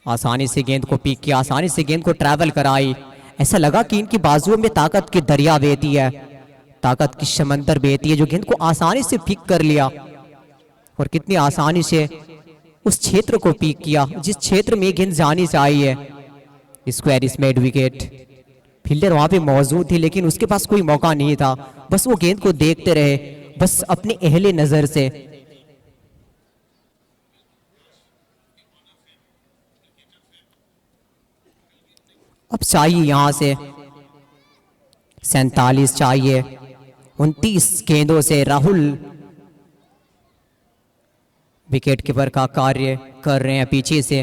आसानी से गेंद को पीक किया, आसानी से गेंद को ट्रैवल कराई। ऐसा लगा कि इनकी बाजुओं में ताकत की दरिया बहती है, ताकत की समंदर बहती है, जो गेंद को आसानी से पिक कर लिया, और कितनी आसानी से उस क्षेत्र को पीक किया जिस क्षेत्र में गेंद जानी चाहिए। Square is made wicket. Fielder वहां पे मौजूद थी लेकिन उसके पास कोई मौका नहीं था, बस वो गेंद को देखते रहे, बस अपने अहले नजर से। अब चाहिए यहां से 47 चाहिए। 29 गेंदों से राहुल विकेट कीपर का कार्य कर रहे हैं पीछे से।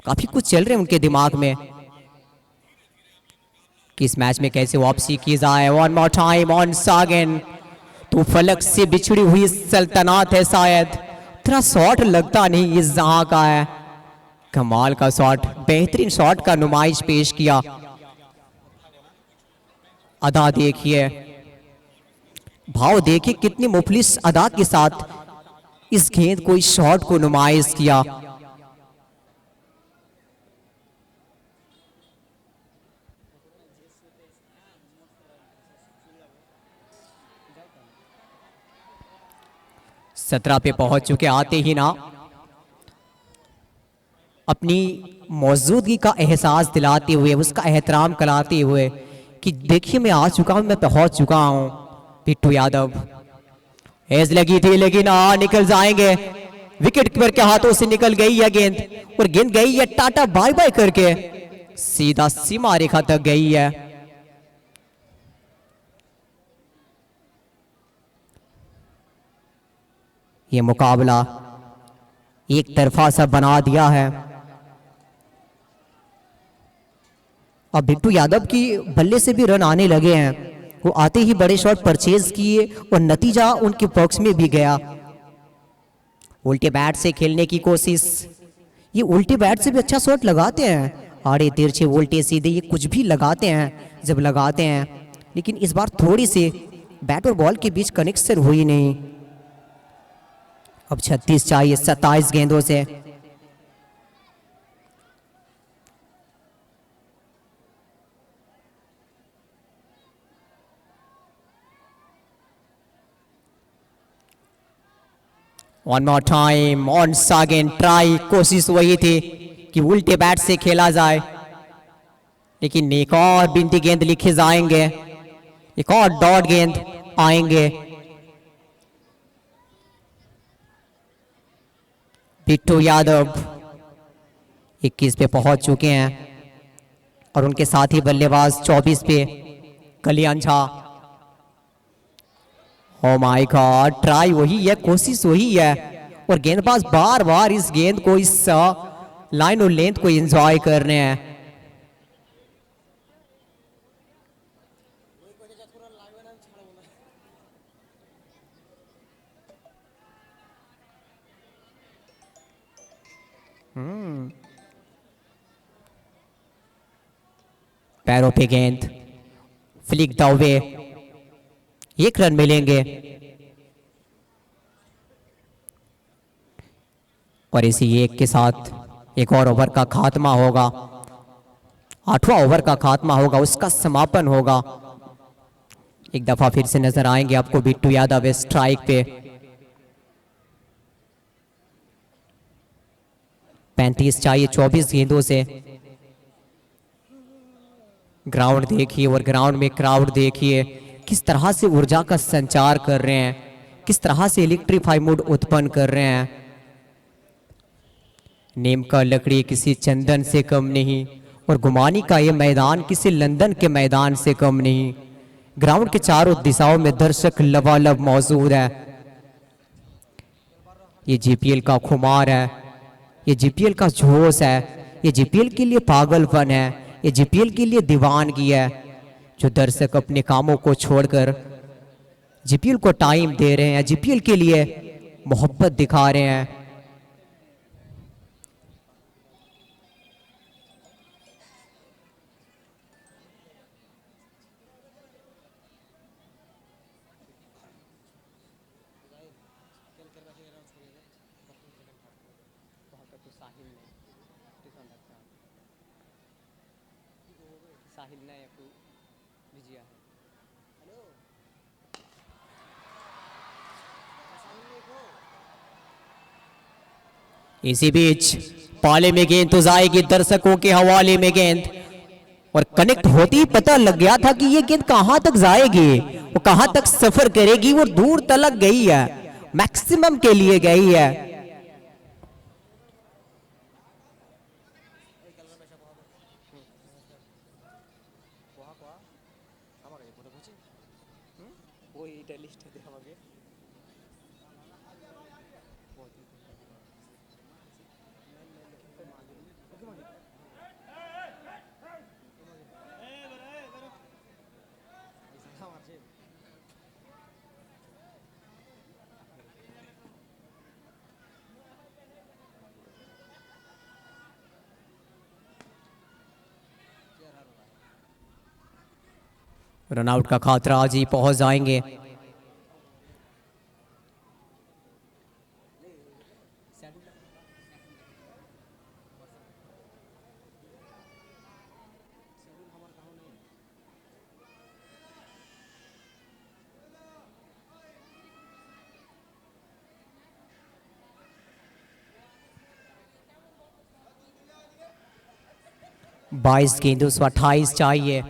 काफी कुछ चल रहे हैं उनके दिमाग में कि इस मैच में कैसे वापसी की जाए। वन मोर टाइम ऑन सागन। तो फलक से बिछड़ी हुई सल्तनत है शायद। तेरा शॉट लगता नहीं इस जहां का है। कमाल का शॉट, बेहतरीन शॉट का नुमाइश पेश किया। अदा देखिए, भाव देखिए, कितनी मुफलिस अदा के साथ इस गेंद को, इस शॉट को नुमाइश किया। सत्रह पे पहुंच चुके आते ही ना अपनी मौजूदगी का एहसास दिलाते हुए, उसका एहतराम कराते हुए कि देखिए मैं आ चुका हूं, मैं पहुंच चुका हूं। पिट्टू यादव एज लगी थी लेकिन निकल जाएंगे। विकेट कीपर के हाथों से निकल गई है गेंद और गेंद गई है टाटा बाय बाय करके, सीधा सीमा रेखा तक गई है। ये मुकाबला एक तरफा सा बना दिया है। अब बिट्टू यादव की बल्ले से भी रन आने लगे हैं। वो आते ही बड़े शॉट परचेज किए और नतीजा उनके पक्ष में भी गया। उल्टे बैट से खेलने की कोशिश। ये उल्टे बैट से भी अच्छा शॉट लगाते हैं, आड़े तिरछे उल्टे सीधे ये कुछ भी लगाते हैं जब लगाते हैं, लेकिन इस बार थोड़ी सी बैट और बॉल के बीच कनेक्शन हुई नहीं। अब 36 चाहिए 27 गेंदों से। One more time on again try. कोशिश वही थी कि उल्टे बैट से खेला जाए, लेकिन एक और बिंदी गेंद लिखे जाएंगे, एक और डॉट गेंद आएंगे। बिट्टू यादव 21 पे पहुंच चुके हैं और उनके साथी बल्लेबाज 24 पे Kalyan Jha. Oh my god, try वही है, कोशिश वही है और गेंदबाज बार बार इस गेंद को, इस लाइन और लेंथ को एंजॉय कर रहे हैं। पैरों पे गेंद फ्लिक द वे, 1 रन मिलेंगे और इसी 1 के साथ एक और ओवर का खात्मा होगा। 8वां ओवर का खात्मा होगा, उसका समापन होगा। एक दफा फिर से नजर आएंगे आपको बिट्टू यादव स्ट्राइक पे। 35 चाहिए 24 गेंदों से। ग्राउंड देखिए और ग्राउंड में क्राउड देखिए किस तरह से ऊर्जा का संचार कर रहे हैं, किस तरह से इलेक्ट्रीफाई मूड उत्पन्न कर रहे हैं। नीम का लकड़ी किसी चंदन से कम नहीं और गुमानी का ये मैदान किसी लंदन के मैदान से कम नहीं। ग्राउंड के चारों दिशाओं में दर्शक लबालब मौजूद है। ये जीपीएल का खुमार है, ये जीपीएल का जोश है, ये जीपीएल के लिए पागलपन है, ये जीपीएल के लिए दीवानगी है। जो दर्शक अपने कामों को छोड़कर जीपीएल को टाइम दे रहे हैं, जीपीएल के लिए मोहब्बत दिखा रहे हैं। इसी बीच पाले में गेंद तो जाएगी दर्शकों के हवाले में गेंद, और कनेक्ट होते ही पता लग गया था कि ये गेंद कहां तक जाएगी, वो कहां तक सफर करेगी, वो दूर तलक गई है, मैक्सिमम के लिए गई है। रनआउट का खतरा आज ही पहुंच जाएंगे। बाईस गेंदों से 28 चाहिए।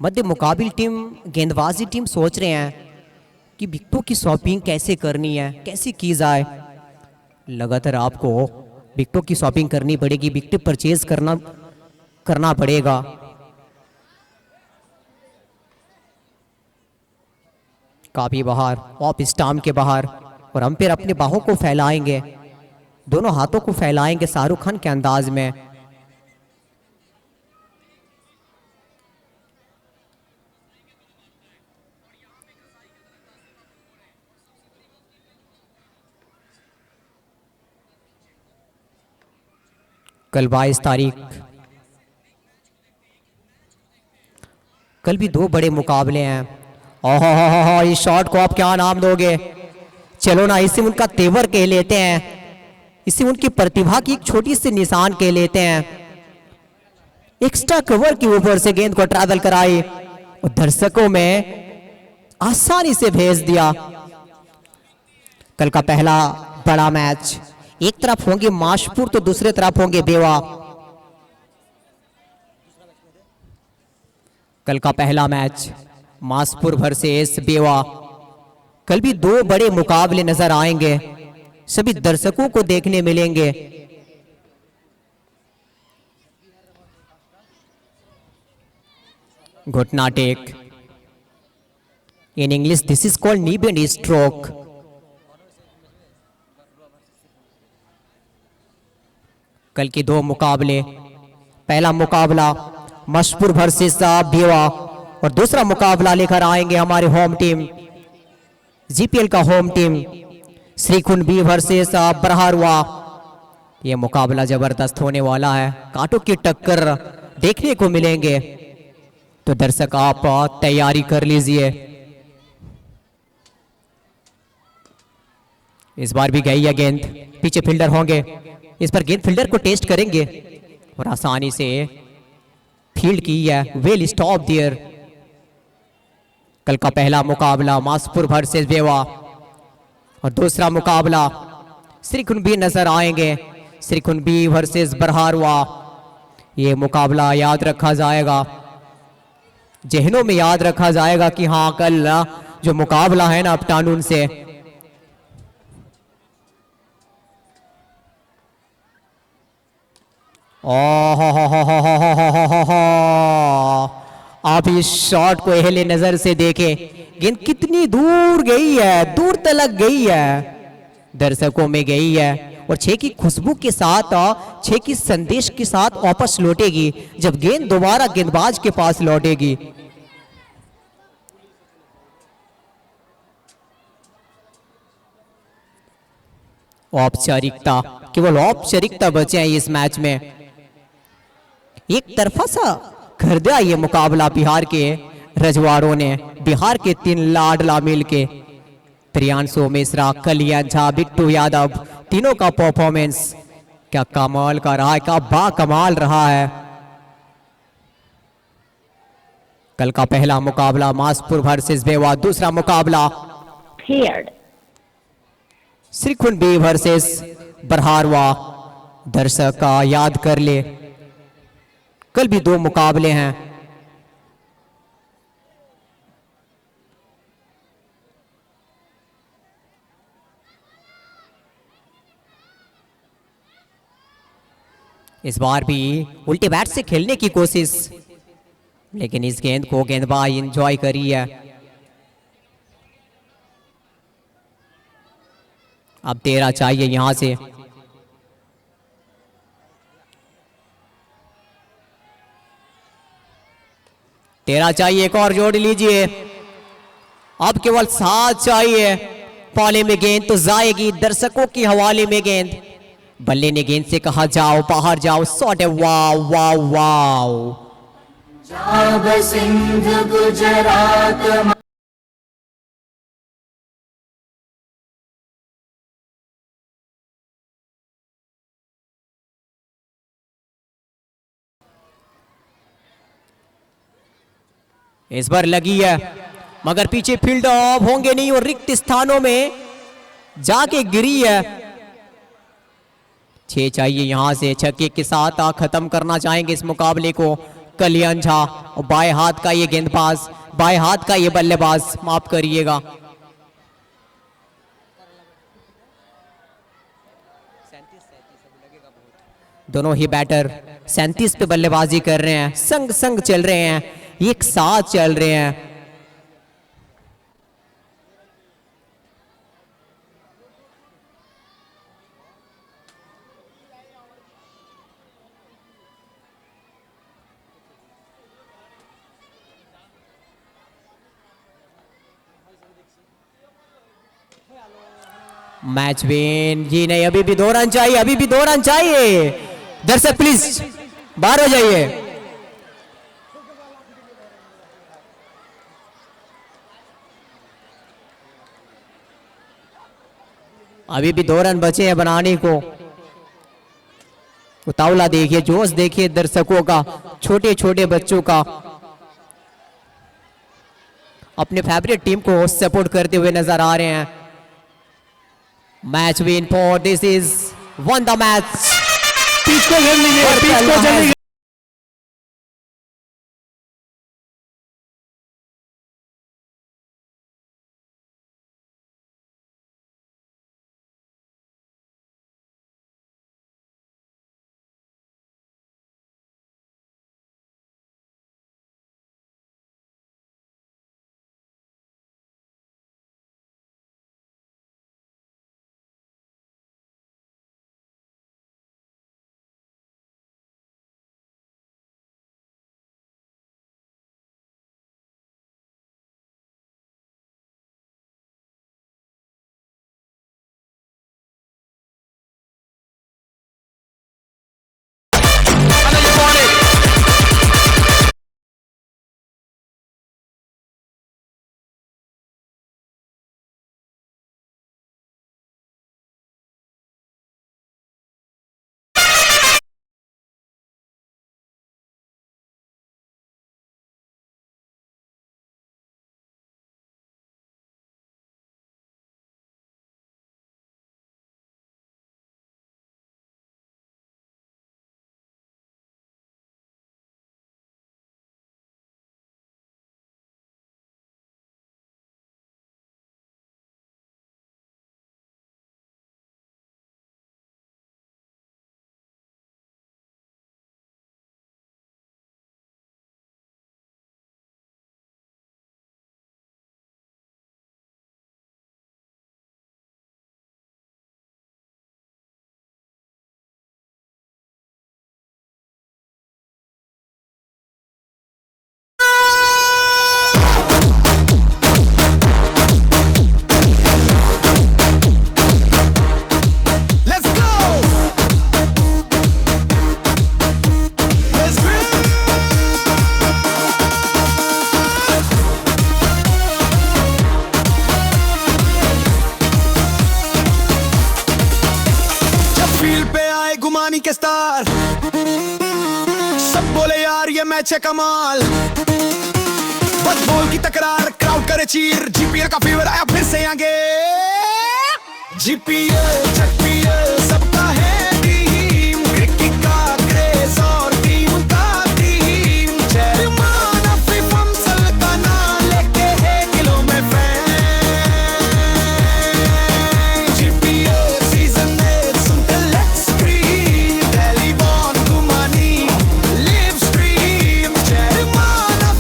मध्य मुकाबिल टीम गेंदबाजी टीम सोच रहे हैं कि विकेटों की शॉपिंग कैसे करनी है, कैसे की जाए। लगातार आपको विकेटों की शॉपिंग करनी पड़ेगी, विकेट परचेज करना पड़ेगा। काफी बाहर, ऑफ स्टंप के बाहर, और अंपायर अपने बाहों को फैलाएंगे, दोनों हाथों को फैलाएंगे शाहरुख खान के अंदाज में। कल 22 तारीख, कल भी 2 बड़े मुकाबले हैं। ओहो, इस शॉट को आप क्या नाम दोगे? चलो ना, इसे उनका तेवर कह लेते हैं, इसे उनकी प्रतिभा की एक छोटी सी निशान कह लेते हैं। एक्स्ट्रा कवर के ऊपर से गेंद को ट्रैवल कराई और दर्शकों में आसानी से भेज दिया। कल का पहला बड़ा मैच, एक तरफ होंगे माशपुर तो दूसरे तरफ होंगे बेवा। कल का पहला मैच माशपुर वर्सेस बेवा। कल भी 2 बड़े मुकाबले नजर आएंगे, सभी दर्शकों को देखने मिलेंगे। घुटना टेक, in English this is called knee bend stroke. कल के 2 मुकाबले, पहला मुकाबला मशपुर वर्सेस बेवा और दूसरा मुकाबला लेकर आएंगे हमारे होम टीम, जीपीएल का home team Srikund B versus Barharua. ये मुकाबला जबरदस्त होने वाला है, कांटों की टक्कर देखने को मिलेंगे, तो दर्शक आप तैयारी कर लीजिए। इस बार भी गई है गेंद, पीछे फील्डर होंगे, इस पर गेंद फील्डर को टेस्ट करेंगे और आसानी से फील्ड की है। Well stop there. कल का पहला मुकाबला माशपुर वर्सेस बेवा और दूसरा मुकाबला श्रीकुंड बी नजर आएंगे, श्रीकुंड बी वर्सेस बरहारुआ। ये मुकाबला याद रखा जाएगा, जहनों में याद रखा जाएगा कि हाँ कल जो मुकाबला है ना अपटानून से, आप इस शॉट को पहले नजर से देखें, गेंद कितनी दूर गई है, दूर तलक गई है, दर्शकों में गई है और 6 की खुशबू के साथ, 6 की संदेश के साथ वापस लौटेगी जब गेंद दोबारा गेंदबाज के पास लौटेगी। औपचारिकता, केवल औपचारिकता बचे हैं इस मैच में। एक तरफा सा कर दिया ये मुकाबला बिहार के रजवाड़ों ने, बिहार के 3 लाडला मिल के। प्रियांशु मिश्रा, कल्याण झा, बिट्टू यादव, तीनों का परफॉर्मेंस क्या कमाल का रहा है, क्या बा कमाल रहा है। कल का पहला मुकाबला माशपुर वर्सेस बेवा, दूसरा मुकाबला श्रीकुंड बी वर्सेस बरहारवा दर्शक का याद कर ले, कल भी 2 मुकाबले हैं। इस बार भी उल्टे बैट से खेलने की कोशिश, लेकिन इस गेंद को गेंदबाज एंजॉय करी है। अब 13 चाहिए यहां से। तेरह चाहिए, एक और जोड़ लीजिए। अब केवल 7 चाहिए। पाले में गेंद तो जाएगी, दर्शकों के हवाले में गेंद। बल्ले ने गेंद से कहा जाओ बाहर जाओ, शॉट है, वाव वाव वाव। सिंध गुजरात इस बार लगी है, मगर पीछे फील्ड ऑफ होंगे नहीं और रिक्त स्थानों में जाके गिरी है। 6 चाहिए यहां से, छक्के के साथ खत्म करना चाहेंगे इस मुकाबले को कल्याण झा। और बाएं हाथ का ये गेंदबाज, बाएं हाथ का ये बल्लेबाज, माफ करिएगा। दोनों ही बैटर 37 पे बल्लेबाजी कर रहे हैं, संग संग चल रहे हैं, एक साथ चल रहे हैं। मैच विन, जी नहीं, अभी भी 2 रन चाहिए, अभी भी 2 रन चाहिए। दर्शक प्लीज बाहर हो जाइए। अभी भी 2 रन बचे हैं बनाने को। उतावला देखिए, जोश देखिए दर्शकों का, छोटे छोटे बच्चों का, अपने फेवरेट टीम को सपोर्ट करते हुए नजर आ रहे हैं। Match win for this is one the match. Pitch को घेर लीजिए, पिच को जल्दी के स्टार सब बोले यार ये मैच है कमाल। बस बॉल की तकरार, क्राउड करे चीर, जीपीएल का फीवर आया फिर से आगे। जीपीएल